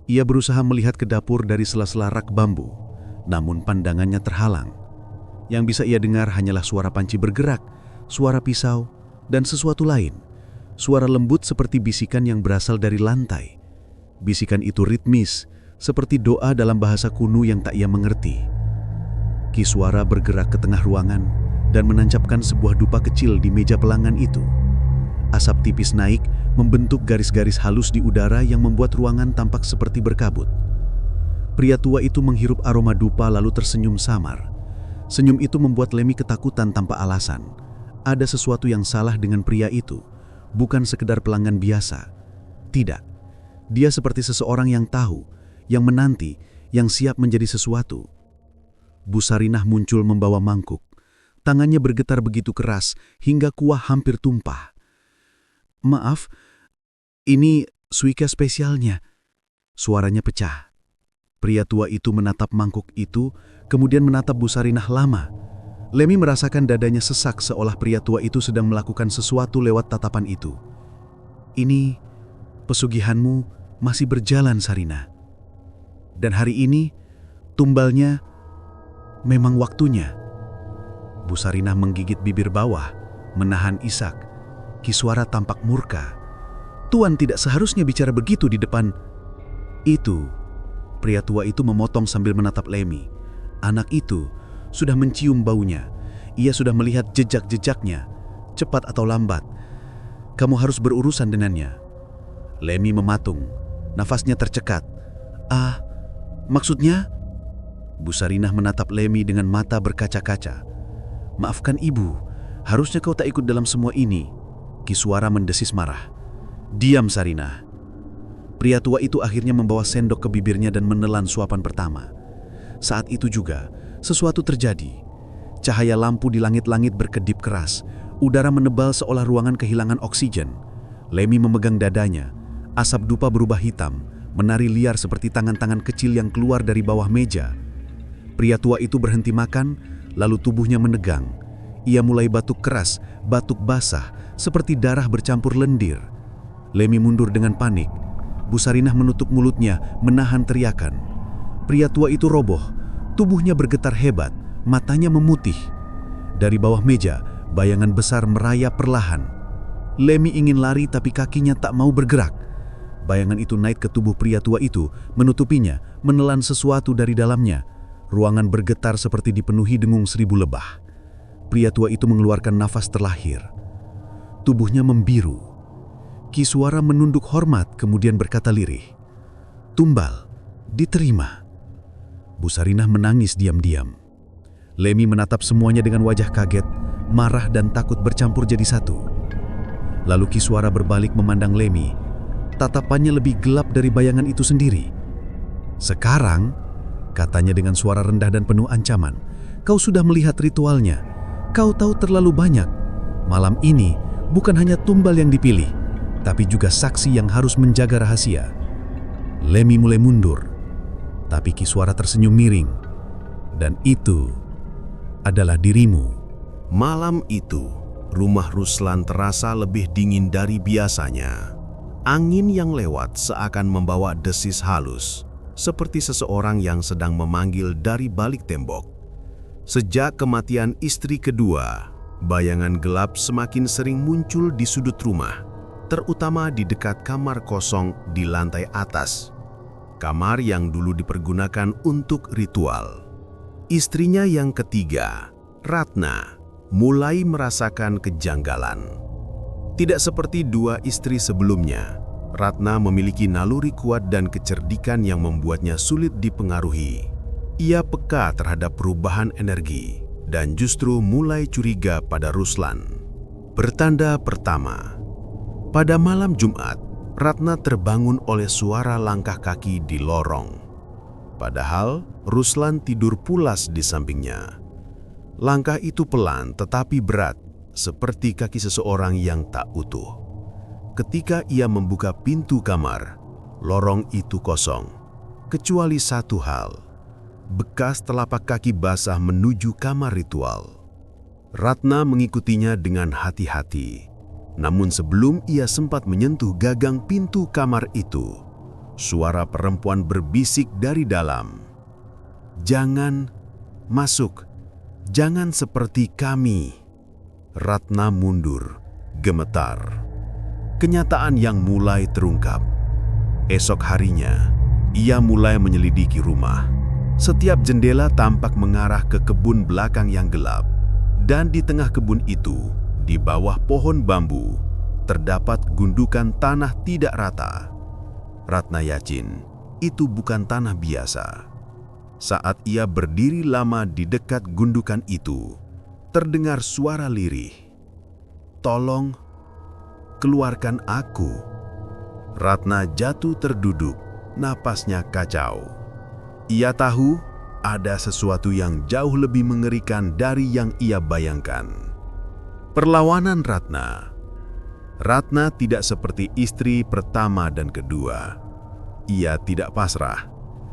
Speaker 2: Ia berusaha melihat ke dapur dari sela-sela rak bambu, namun pandangannya terhalang. Yang bisa ia dengar hanyalah suara panci bergerak, suara pisau, dan sesuatu lain. Suara lembut seperti bisikan yang berasal dari lantai. Bisikan itu ritmis, seperti doa dalam bahasa kuno yang tak ia mengerti. Kiswara bergerak ke tengah ruangan dan menancapkan sebuah dupa kecil di meja pelanggan itu. Asap tipis naik, membentuk garis-garis halus di udara yang membuat ruangan tampak seperti berkabut. Pria tua itu menghirup aroma dupa lalu tersenyum samar. Senyum itu membuat Lemmy ketakutan tanpa alasan. Ada sesuatu yang salah dengan pria itu, bukan sekedar pelanggan biasa. Tidak, dia seperti seseorang yang tahu, yang menanti, yang siap menjadi sesuatu. Bu Sarinah muncul membawa mangkuk. Tangannya bergetar begitu keras hingga kuah hampir tumpah. "Maaf, ini suike spesialnya." Suaranya pecah. Pria tua itu menatap mangkuk itu, kemudian menatap Bu Sarinah lama. Lemmy merasakan dadanya sesak seolah pria tua itu sedang melakukan sesuatu lewat tatapan itu. "Ini, pesugihanmu masih berjalan, Sarina. Dan hari ini, tumbalnya memang waktunya." Bu Sarinah menggigit bibir bawah, menahan isak. Kiswara tampak murka. "Tuan tidak seharusnya bicara begitu di depan." "Itu," pria tua itu memotong sambil menatap Lemmy. "Anak itu sudah mencium baunya. Ia sudah melihat jejak-jejaknya, cepat atau lambat. Kamu harus berurusan dengannya." Lemmy mematung, nafasnya tercekat. Maksudnya?" Bu Sarinah menatap Lemmy dengan mata berkaca-kaca. "Maafkan ibu, harusnya kau tak ikut dalam semua ini." Kiswara mendesis marah. "Diam, Sarinah." Pria tua itu akhirnya membawa sendok ke bibirnya dan menelan suapan pertama. Saat itu juga, sesuatu terjadi. Cahaya lampu di langit-langit berkedip keras. Udara menebal seolah ruangan kehilangan oksigen. Lemmy memegang dadanya. Asap dupa berubah hitam, menari liar seperti tangan-tangan kecil yang keluar dari bawah meja. Pria tua itu berhenti makan, lalu tubuhnya menegang. Ia mulai batuk keras, batuk basah, seperti darah bercampur lendir. Lemmy mundur dengan panik. Bu Sarinah menutup mulutnya, menahan teriakan. Pria tua itu roboh, tubuhnya bergetar hebat, matanya memutih. Dari bawah meja, bayangan besar merayap perlahan. Lemmy ingin lari tapi kakinya tak mau bergerak. Bayangan itu naik ke tubuh pria tua itu, menutupinya, menelan sesuatu dari dalamnya. Ruangan bergetar seperti dipenuhi dengung 1000 lebah. Pria tua itu mengeluarkan nafas terlahir. Tubuhnya membiru. Kiswara menunduk hormat kemudian berkata lirih, "Tumbal, diterima." Bu Sarinah menangis diam-diam. Lemmy menatap semuanya dengan wajah kaget, marah dan takut bercampur jadi satu. Lalu Kiswara berbalik memandang Lemmy. Tatapannya lebih gelap dari bayangan itu sendiri. "Sekarang," katanya dengan suara rendah dan penuh ancaman, "kau sudah melihat ritualnya. Kau tahu terlalu banyak. Malam ini bukan hanya tumbal yang dipilih, tapi juga saksi yang harus menjaga rahasia." Lemmy mulai mundur, tapi Kiswara tersenyum miring. "Dan itu adalah dirimu."
Speaker 3: Malam itu, rumah Ruslan terasa lebih dingin dari biasanya. Angin yang lewat seakan membawa desis halus, seperti seseorang yang sedang memanggil dari balik tembok. Sejak kematian istri kedua, Bayangan gelap semakin sering muncul di sudut rumah, terutama di dekat kamar kosong di lantai atas. Kamar yang dulu dipergunakan untuk ritual. Istrinya yang ketiga, Ratna, mulai merasakan kejanggalan. Tidak seperti dua istri sebelumnya, Ratna memiliki naluri kuat dan kecerdikan yang membuatnya sulit dipengaruhi. Ia peka terhadap perubahan energi dan justru mulai curiga pada Ruslan. Pertanda pertama, pada malam Jumat, Ratna terbangun oleh suara langkah kaki di lorong. Padahal Ruslan tidur pulas di sampingnya. Langkah itu pelan tetapi berat, seperti kaki seseorang yang tak utuh. Ketika ia membuka pintu kamar, lorong itu kosong, kecuali satu hal: bekas telapak kaki basah menuju kamar ritual. Ratna mengikutinya dengan hati-hati. Namun sebelum ia sempat menyentuh gagang pintu kamar itu, suara perempuan berbisik dari dalam. "Jangan masuk, jangan seperti kami." Ratna mundur, gemetar. Kenyataan yang mulai terungkap. Esok harinya, ia mulai menyelidiki rumah. Setiap jendela tampak mengarah ke kebun belakang yang gelap, dan di tengah kebun itu, di bawah pohon bambu, terdapat gundukan tanah tidak rata. Ratna yakin itu bukan tanah biasa. Saat ia berdiri lama di dekat gundukan itu, terdengar suara lirih. "Tolong, keluarkan aku." Ratna jatuh terduduk, napasnya kacau. Ia tahu ada sesuatu yang jauh lebih mengerikan dari yang ia bayangkan. Perlawanan Ratna. Ratna tidak seperti istri pertama dan kedua. Ia tidak pasrah.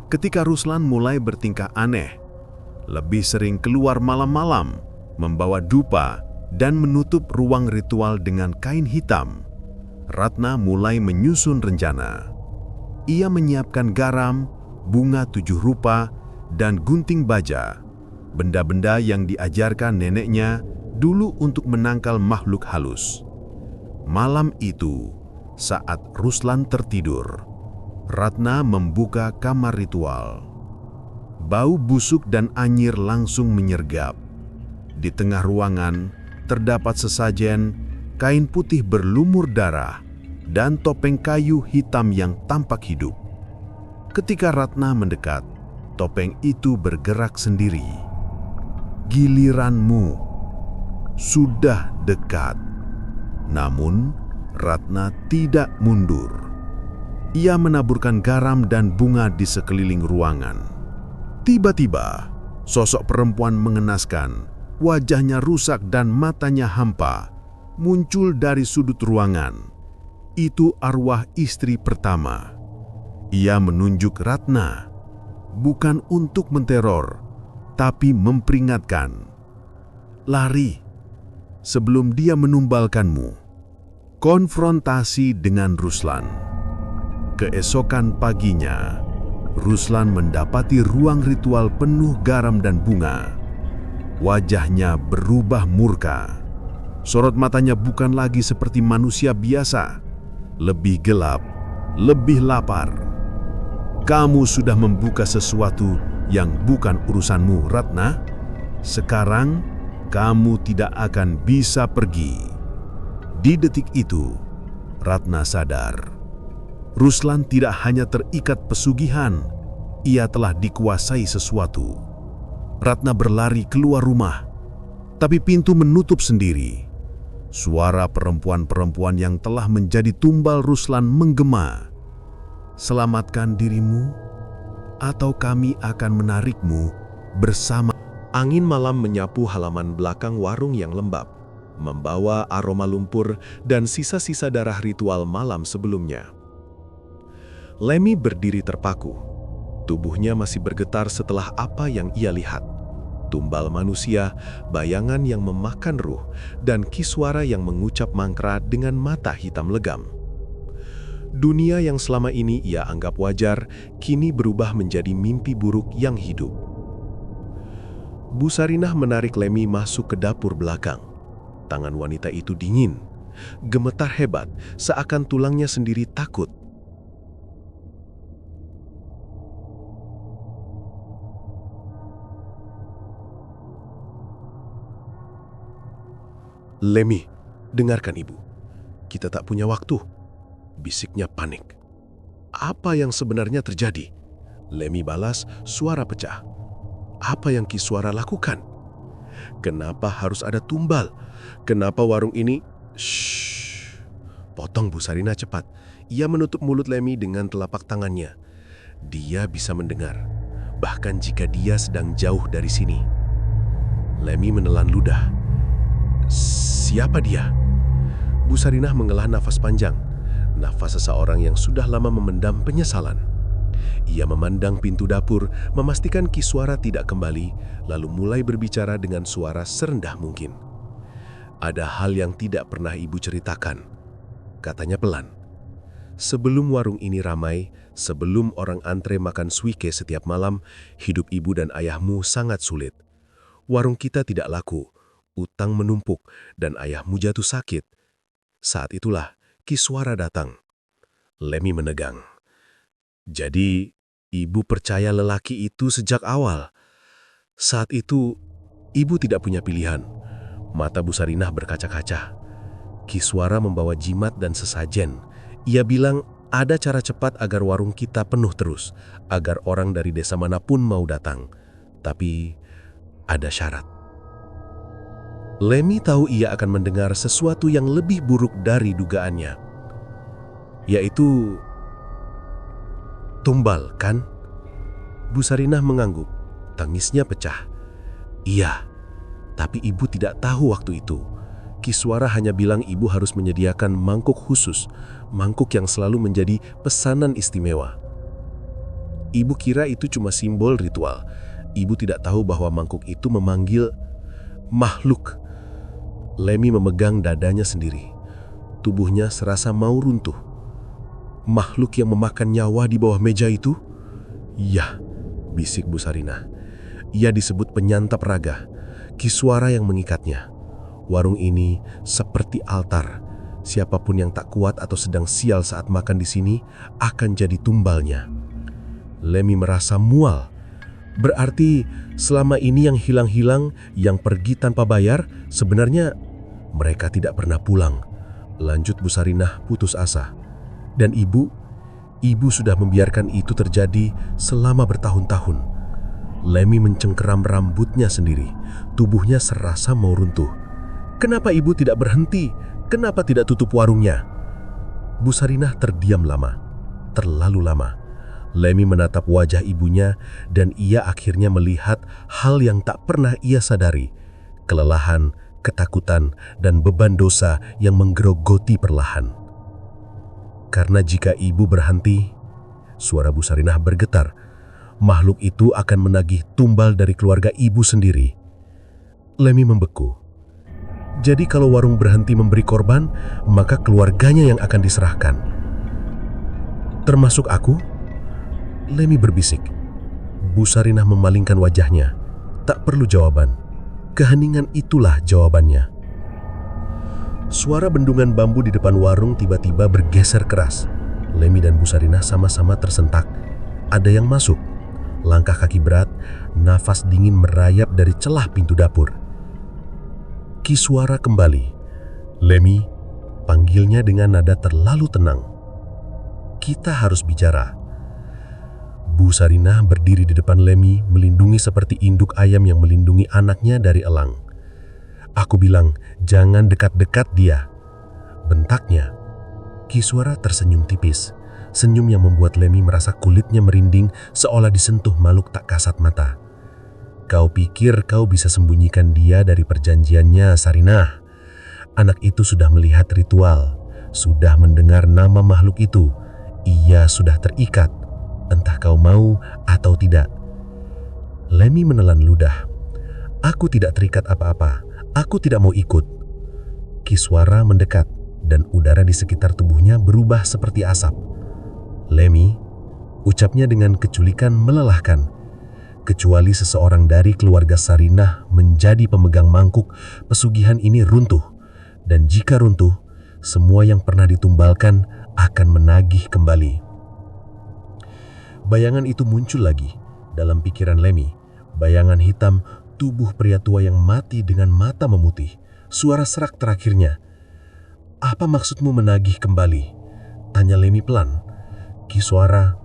Speaker 3: Ketika Ruslan mulai bertingkah aneh, lebih sering keluar malam-malam, membawa dupa, dan menutup ruang ritual dengan kain hitam, Ratna mulai menyusun rencana. Ia menyiapkan garam, bunga 7 rupa, dan gunting baja, benda-benda yang diajarkan neneknya dulu untuk menangkal makhluk halus. Malam itu, saat Ruslan tertidur, Ratna membuka kamar ritual. Bau busuk dan anyir langsung menyergap. Di tengah ruangan, terdapat sesajen, kain putih berlumur darah, dan topeng kayu hitam yang tampak hidup. Ketika Ratna mendekat, topeng itu bergerak sendiri. "Giliranmu sudah dekat." Namun, Ratna tidak mundur. Ia menaburkan garam dan bunga di sekeliling ruangan. Tiba-tiba, sosok perempuan mengenaskan, wajahnya rusak dan matanya hampa, muncul dari sudut ruangan. Itu arwah istri pertama. Ia menunjuk Ratna, bukan untuk menteror, tapi memperingatkan. "Lari sebelum dia menumbalkanmu." Konfrontasi dengan Ruslan. Keesokan paginya, Ruslan mendapati ruang ritual penuh garam dan bunga. Wajahnya berubah murka. Sorot matanya bukan lagi seperti manusia biasa, lebih gelap, lebih lapar. "Kamu sudah membuka sesuatu yang bukan urusanmu, Ratna. Sekarang, kamu tidak akan bisa pergi." Di detik itu, Ratna sadar. Ruslan tidak hanya terikat pesugihan, ia telah dikuasai sesuatu. Ratna berlari keluar rumah, tapi pintu menutup sendiri. Suara perempuan-perempuan yang telah menjadi tumbal Ruslan menggema. "Selamatkan dirimu, atau kami akan menarikmu bersama."
Speaker 2: Angin malam menyapu halaman belakang warung yang lembab, membawa aroma lumpur dan sisa-sisa darah ritual malam sebelumnya. Lemmy berdiri terpaku. Tubuhnya masih bergetar setelah apa yang ia lihat. Tumbal manusia, bayangan yang memakan ruh, dan kiswara yang mengucap mangkra dengan mata hitam legam. Dunia yang selama ini ia anggap wajar, kini berubah menjadi mimpi buruk yang hidup. Bu Sarinah menarik Lemmy masuk ke dapur belakang.
Speaker 3: Tangan wanita itu dingin, gemetar hebat, seakan tulangnya sendiri takut. "Lemmy, dengarkan ibu. Kita tak punya waktu," bisiknya panik. "Apa yang sebenarnya terjadi?" Lemmy balas, suara pecah. "Apa yang Kiswara lakukan? Kenapa harus ada tumbal? Kenapa warung ini..." "Shh," potong Bu Sarina cepat. Ia menutup mulut Lemmy dengan telapak tangannya. Dia bisa mendengar, bahkan jika dia sedang jauh dari sini. Lemmy menelan ludah. "Siapa dia?" Bu Sarinah menghela nafas panjang, nafas seseorang yang sudah lama memendam penyesalan. Ia memandang pintu dapur, memastikan Kiswara tidak kembali, lalu mulai berbicara dengan suara serendah mungkin. "Ada hal yang tidak pernah ibu ceritakan," katanya pelan. "Sebelum warung ini ramai, sebelum orang antre makan suike setiap malam, hidup ibu dan ayahmu sangat sulit. Warung kita tidak laku, utang menumpuk, dan ayahmu jatuh sakit. Saat itulah Kiswara datang." Lemmy menegang. "Jadi, ibu percaya lelaki itu sejak awal?" Saat itu, ibu tidak punya pilihan. Mata Bu Sarinah berkaca-kaca. Kiswara membawa jimat dan sesajen. Ia bilang ada cara cepat agar warung kita penuh terus, agar orang dari desa manapun mau datang. Tapi, ada syarat. Lemmy tahu ia akan mendengar sesuatu yang lebih buruk dari dugaannya. Yaitu tumbal, kan? Bu Sarinah mengangguk. Tangisnya pecah. "Iya, tapi ibu tidak tahu waktu itu. Kiswara hanya bilang ibu harus menyediakan mangkuk khusus, mangkuk yang selalu menjadi pesanan istimewa. Ibu kira itu cuma simbol ritual. Ibu tidak tahu bahwa mangkuk itu memanggil makhluk." Lemmy memegang dadanya sendiri. Tubuhnya serasa mau runtuh. "Makhluk yang memakan nyawa di bawah meja itu?" "Ya," bisik Bu Sarinah. "Ia disebut penyantap raga. Kiswara yang mengikatnya. Warung ini seperti altar. Siapapun yang tak kuat atau sedang sial saat makan di sini akan jadi tumbalnya." Lemmy merasa mual. Berarti selama ini yang hilang-hilang, yang pergi tanpa bayar, sebenarnya mereka tidak pernah pulang. Lanjut Bu Sarinah putus asa. "Dan ibu sudah membiarkan itu terjadi selama bertahun-tahun." Lemmy mencengkeram rambutnya sendiri. Tubuhnya serasa mau runtuh. "Kenapa ibu tidak berhenti? Kenapa tidak tutup warungnya?" Bu Sarinah terdiam lama. Terlalu lama. Lemmy menatap wajah ibunya dan ia akhirnya melihat hal yang tak pernah ia sadari. Kelelahan, ketakutan, dan beban dosa yang menggerogoti perlahan. "Karena jika ibu berhenti," suara Bu Sarinah bergetar, "makhluk itu akan menagih tumbal dari keluarga ibu sendiri." Lemmy membeku. "Jadi kalau warung berhenti memberi korban, maka keluarganya yang akan diserahkan. Termasuk aku?" Lemmy berbisik. Bu Sarinah memalingkan wajahnya. Tak perlu jawaban. Keheningan itulah jawabannya. Suara bendungan bambu di depan warung tiba-tiba bergeser keras. Lemmy dan Bu Sarinah sama-sama tersentak. Ada yang masuk. Langkah kaki berat, nafas dingin merayap dari celah pintu dapur. Kiswara kembali. "Lemmy," panggilnya dengan nada terlalu tenang. "Kita harus bicara." Bu Sarinah berdiri di depan Lemmy, melindungi seperti induk ayam yang melindungi anaknya dari elang. "Aku bilang, jangan dekat-dekat dia," bentaknya. Kiswara tersenyum tipis, senyum yang membuat Lemmy merasa kulitnya merinding seolah disentuh makhluk tak kasat mata. "Kau pikir kau bisa sembunyikan dia dari perjanjiannya, Sarinah? Anak itu sudah melihat ritual, sudah mendengar nama makhluk itu. Ia sudah terikat, entah kau mau atau tidak." Lemmy menelan ludah. "Aku tidak terikat apa-apa. Aku tidak mau ikut." Kiswara mendekat dan udara di sekitar tubuhnya berubah seperti asap. "Lemmy," ucapnya dengan keculikan melelahkan. "Kecuali seseorang dari keluarga Sarinah menjadi pemegang mangkuk, pesugihan ini runtuh.
Speaker 4: Dan jika runtuh, semua yang pernah ditumbalkan akan menagih kembali. Bayangan itu muncul lagi dalam pikiran Lemmy. Bayangan hitam tubuh pria tua yang mati dengan mata memutih. Suara serak terakhirnya. "Apa maksudmu menagih kembali?" tanya Lemmy pelan. Kiswara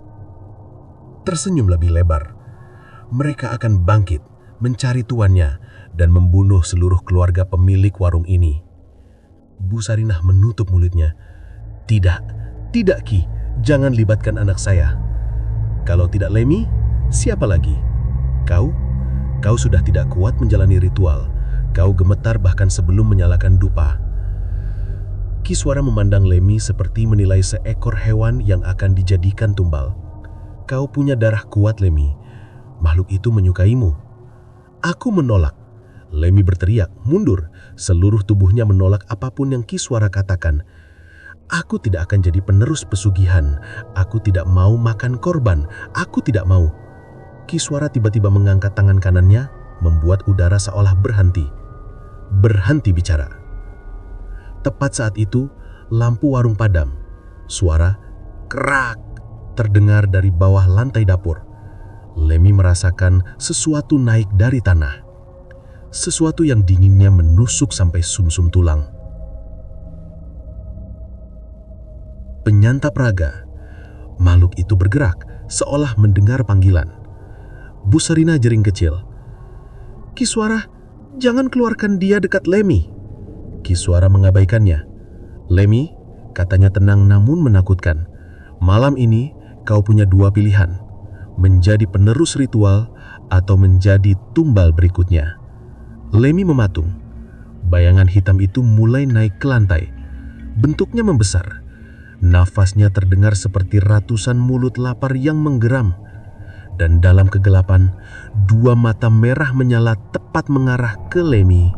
Speaker 4: tersenyum lebih lebar. "Mereka akan bangkit, mencari tuannya, dan membunuh seluruh keluarga pemilik warung ini." Bu Sarinah menutup mulutnya. "Tidak, tidak Ki, jangan libatkan anak saya." "Kalau tidak Lemmy, siapa lagi? Kau? Kau sudah tidak kuat menjalani ritual. Kau gemetar bahkan sebelum menyalakan dupa." Kiswara memandang Lemmy seperti menilai seekor hewan yang akan dijadikan tumbal. "Kau punya darah kuat, Lemmy. Makhluk itu menyukaimu." "Aku menolak." Lemmy berteriak, mundur. Seluruh tubuhnya menolak apapun yang Kiswara katakan. "Aku tidak akan jadi penerus pesugihan. Aku tidak mau makan korban. Aku tidak mau." Kiswara tiba-tiba mengangkat tangan kanannya, membuat udara seolah berhenti. Berhenti bicara. Tepat saat itu, lampu warung padam. Suara kerak terdengar dari bawah lantai dapur. Lemmy merasakan sesuatu naik dari tanah. Sesuatu yang dinginnya menusuk sampai sumsum tulang. Penyantap raga. Makhluk itu bergerak, seolah mendengar panggilan. Bu Sarinah jering kecil. "Kiswara, jangan keluarkan dia dekat Lemmy." Kiswara mengabaikannya. "Lemmy," katanya tenang namun menakutkan, "malam ini kau punya dua pilihan. Menjadi penerus ritual atau menjadi tumbal berikutnya." Lemmy mematung. Bayangan hitam itu mulai naik ke lantai. Bentuknya membesar. Nafasnya terdengar seperti ratusan mulut lapar yang menggeram. Dan dalam kegelapan, dua mata merah menyala tepat mengarah ke Lemmy.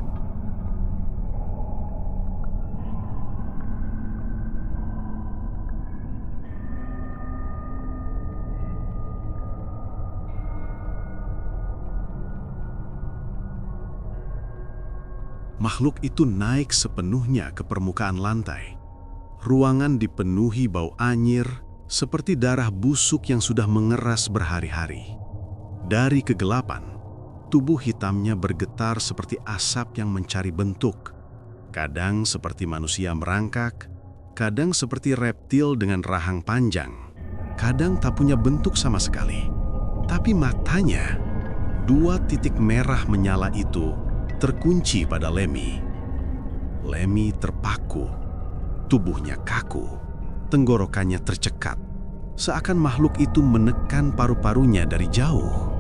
Speaker 3: Makhluk itu naik sepenuhnya ke permukaan lantai. Ruangan dipenuhi bau anyir, seperti darah busuk yang sudah mengeras berhari-hari. Dari kegelapan, tubuh hitamnya bergetar seperti asap yang mencari bentuk. Kadang seperti manusia merangkak, kadang seperti reptil dengan rahang panjang, kadang tak punya bentuk sama sekali. Tapi matanya, dua titik merah menyala itu, terkunci pada Lemmy. Lemmy terpaku, tubuhnya kaku, tenggorokannya tercekat, seakan makhluk itu menekan paru-parunya dari jauh.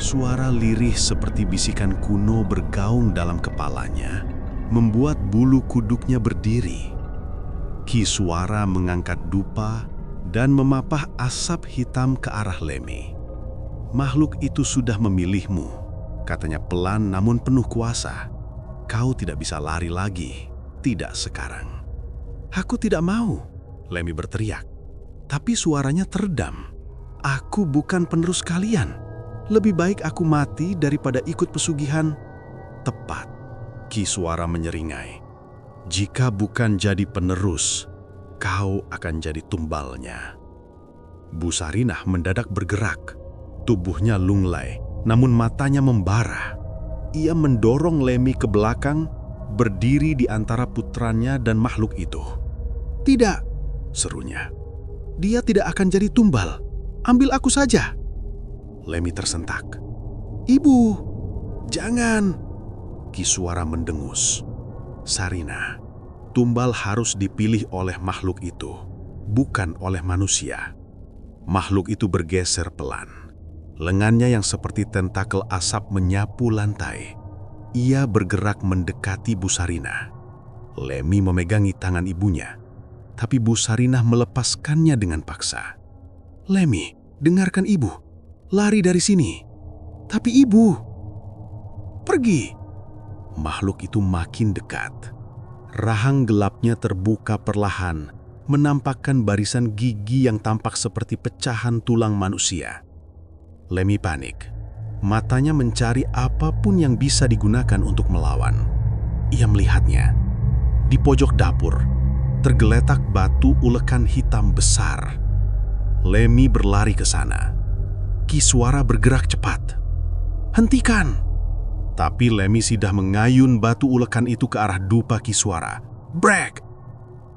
Speaker 3: Suara lirih seperti bisikan kuno bergaung dalam kepalanya, membuat bulu kuduknya berdiri. Kiswara mengangkat dupa dan memapah asap hitam ke arah Lemmy. "Makhluk itu sudah memilihmu," katanya pelan namun penuh kuasa. "Kau tidak bisa lari lagi, tidak sekarang." "Aku tidak mau," Lemmy berteriak. Tapi suaranya teredam. "Aku bukan penerus kalian. Lebih baik aku mati daripada ikut pesugihan." "Tepat," Kiswara menyeringai. "Jika bukan jadi penerus, kau akan jadi tumbalnya." Bu Sarinah mendadak bergerak. Tubuhnya lunglai, namun matanya membara. Ia mendorong Lemmy ke belakang, berdiri di antara putranya dan makhluk itu. "Tidak," serunya. "Dia tidak akan jadi tumbal. Ambil aku saja." Lemmy tersentak. "Ibu, jangan!" Kiswara mendengus. "Sarinah, tumbal harus dipilih oleh makhluk itu, bukan oleh manusia." Makhluk itu bergeser pelan. Lengannya yang seperti tentakel asap menyapu lantai. Ia bergerak mendekati Bu Sarinah. Lemmy memegangi tangan ibunya, tapi Bu Sarinah melepaskannya dengan paksa. "Lemmy, dengarkan ibu. Lari dari sini." "Tapi ibu..." "Pergi." Makhluk itu makin dekat. Rahang gelapnya terbuka perlahan, menampakkan barisan gigi yang tampak seperti pecahan tulang manusia. Lemmy panik. Matanya mencari apapun yang bisa digunakan untuk melawan. Ia melihatnya. Di pojok dapur, tergeletak batu ulekan hitam besar. Lemmy berlari ke sana. Kiswara bergerak cepat. "Hentikan!" Tapi Lemmy sudah mengayun batu ulekan itu ke arah dupa Kiswara. Brek!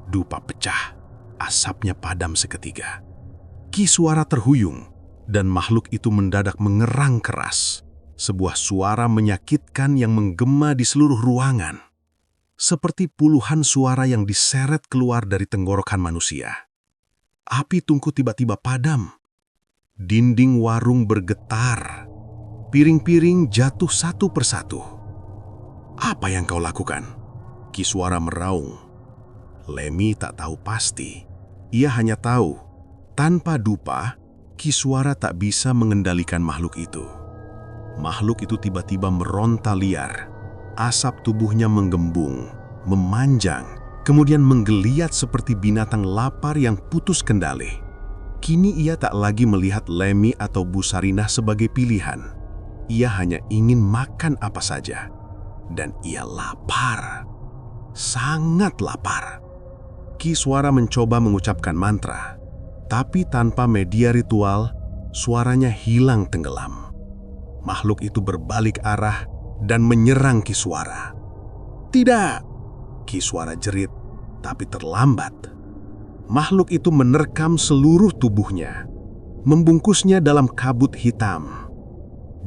Speaker 3: Dupa pecah. Asapnya padam seketika. Kiswara terhuyung dan makhluk itu mendadak mengerang keras. Sebuah suara menyakitkan yang menggema di seluruh ruangan. Seperti puluhan suara yang diseret keluar dari tenggorokan manusia. Api tungku tiba-tiba padam. Dinding warung bergetar. Piring-piring jatuh satu persatu. "Apa yang kau lakukan?" Kiswara meraung. Lemmy tak tahu pasti. Ia hanya tahu, tanpa dupa, Kiswara tak bisa mengendalikan makhluk itu. Makhluk itu tiba-tiba meronta liar. Asap tubuhnya menggembung, memanjang, kemudian menggeliat seperti binatang lapar yang putus kendali. Kini ia tak lagi melihat Lemmy atau Bu Sarinah sebagai pilihan. Ia hanya ingin makan apa saja. Dan ia lapar. Sangat lapar. Kiswara mencoba mengucapkan mantra. Tapi tanpa media ritual, suaranya hilang tenggelam. Makhluk itu berbalik arah dan menyerang Kiswara. "Tidak!" Kiswara jerit, tapi terlambat. Makhluk itu menerkam seluruh tubuhnya, membungkusnya dalam kabut hitam.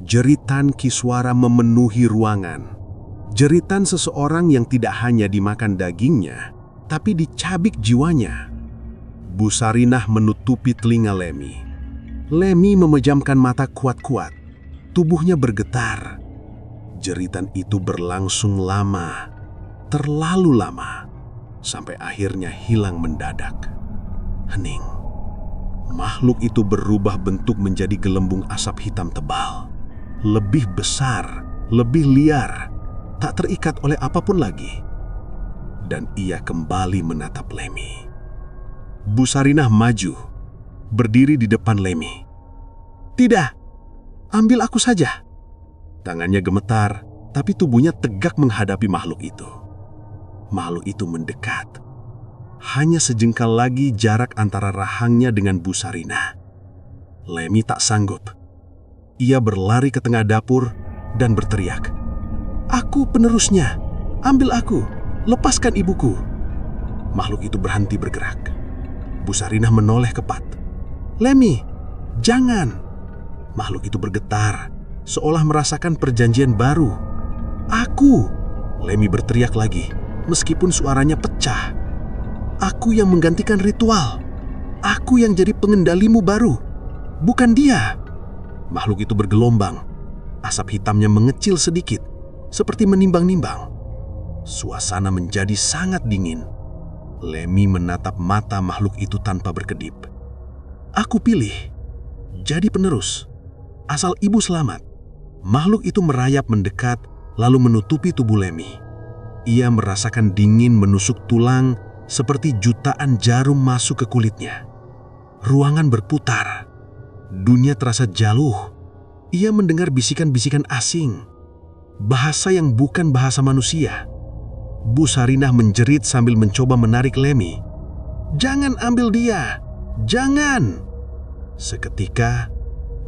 Speaker 3: Jeritan Kiswara memenuhi ruangan. Jeritan seseorang yang tidak hanya dimakan dagingnya, tapi dicabik jiwanya. Bu Sarinah menutupi telinga Lemmy. Lemmy memejamkan mata kuat-kuat. Tubuhnya bergetar. Jeritan itu berlangsung lama, terlalu lama, sampai akhirnya hilang mendadak. Hening. Makhluk itu berubah bentuk menjadi gelembung asap hitam tebal. Lebih besar, lebih liar, tak terikat oleh apapun lagi. Dan ia kembali menatap Lemmy. Bu Sarinah maju, berdiri di depan Lemmy. "Tidak, ambil aku saja." Tangannya gemetar, tapi tubuhnya tegak menghadapi makhluk itu. Makhluk itu mendekat. Hanya sejengkal lagi jarak antara rahangnya dengan Bu Sarinah. Lemmy tak sanggup. Ia berlari ke tengah dapur dan berteriak, "Aku penerusnya, ambil aku, lepaskan ibuku." Makhluk itu berhenti bergerak. Bu Sarinah menoleh kepat. "Lemmy, jangan!" Makhluk itu bergetar, seolah merasakan perjanjian baru. "Aku!" Lemmy berteriak lagi, meskipun suaranya pecah. "Aku yang menggantikan ritual. Aku yang jadi pengendalimu baru. Bukan dia." Makhluk itu bergelombang. Asap hitamnya mengecil sedikit, seperti menimbang-nimbang. Suasana menjadi sangat dingin. Lemmy menatap mata makhluk itu tanpa berkedip. "Aku pilih. Jadi penerus. Asal ibu selamat." Makhluk itu merayap mendekat, lalu menutupi tubuh Lemmy. Ia merasakan dingin menusuk tulang seperti jutaan jarum masuk ke kulitnya. Ruangan berputar. Dunia terasa jauh. Ia mendengar bisikan-bisikan asing. Bahasa yang bukan bahasa manusia. Bu Sarinah menjerit sambil mencoba menarik Lemmy. "Jangan ambil dia! Jangan!" Seketika,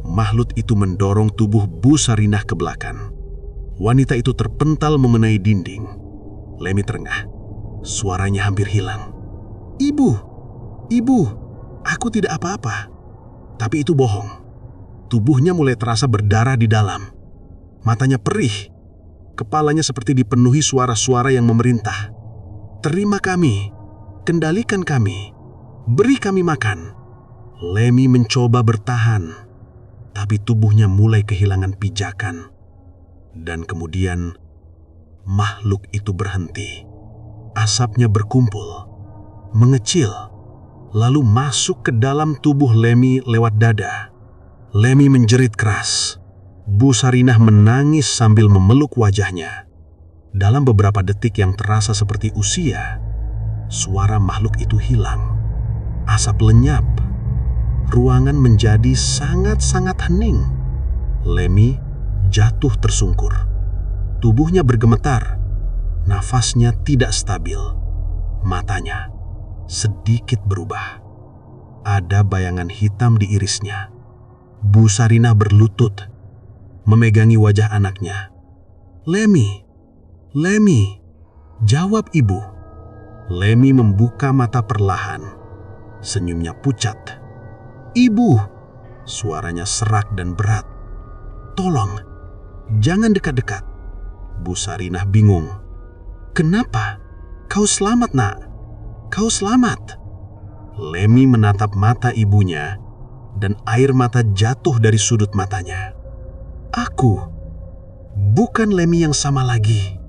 Speaker 3: makhluk itu mendorong tubuh Bu Sarinah ke belakang. Wanita itu terpental mengenai dinding. Lemmy terengah. Suaranya hampir hilang. "Ibu! Ibu! Aku tidak apa-apa." Tapi itu bohong. Tubuhnya mulai terasa berdarah di dalam. Matanya perih. Kepalanya seperti dipenuhi suara-suara yang memerintah. "Terima kami. Kendalikan kami. Beri kami makan." Lemmy mencoba bertahan. Tapi tubuhnya mulai kehilangan pijakan. Dan kemudian makhluk itu berhenti. Asapnya berkumpul, mengecil, lalu masuk ke dalam tubuh Lemmy lewat dada. Lemmy menjerit keras. Bu Sarinah menangis sambil memeluk wajahnya. Dalam beberapa detik yang terasa seperti usia, suara makhluk itu hilang. Asap lenyap. Ruangan menjadi sangat-sangat hening. Lemmy jatuh tersungkur. Tubuhnya bergemetar. Nafasnya tidak stabil. Matanya sedikit berubah. Ada bayangan hitam di irisnya. Bu Sarinah berlutut, memegangi wajah anaknya. "Lemi, Lemi, jawab ibu." Lemi membuka mata perlahan. Senyumnya pucat. "Ibu," suaranya serak dan berat. "Tolong, jangan dekat-dekat." Bu Sarinah bingung. "Kenapa? Kau selamat, nak. Kau selamat." Lemi menatap mata ibunya dan air mata jatuh dari sudut matanya. "Aku bukan Lemi yang sama lagi."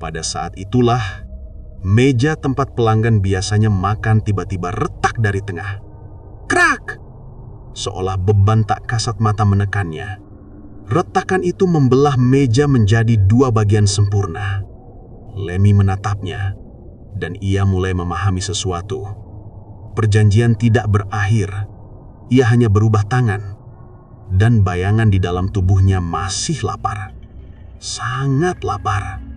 Speaker 3: Pada saat itulah, meja tempat pelanggan biasanya makan tiba-tiba retak dari tengah. Krak! Seolah beban tak kasat mata menekannya. Retakan itu membelah meja menjadi dua bagian sempurna. Lemi menatapnya, dan ia mulai memahami sesuatu. Perjanjian tidak berakhir, ia hanya berubah tangan, dan bayangan di dalam tubuhnya masih lapar. Sangat lapar.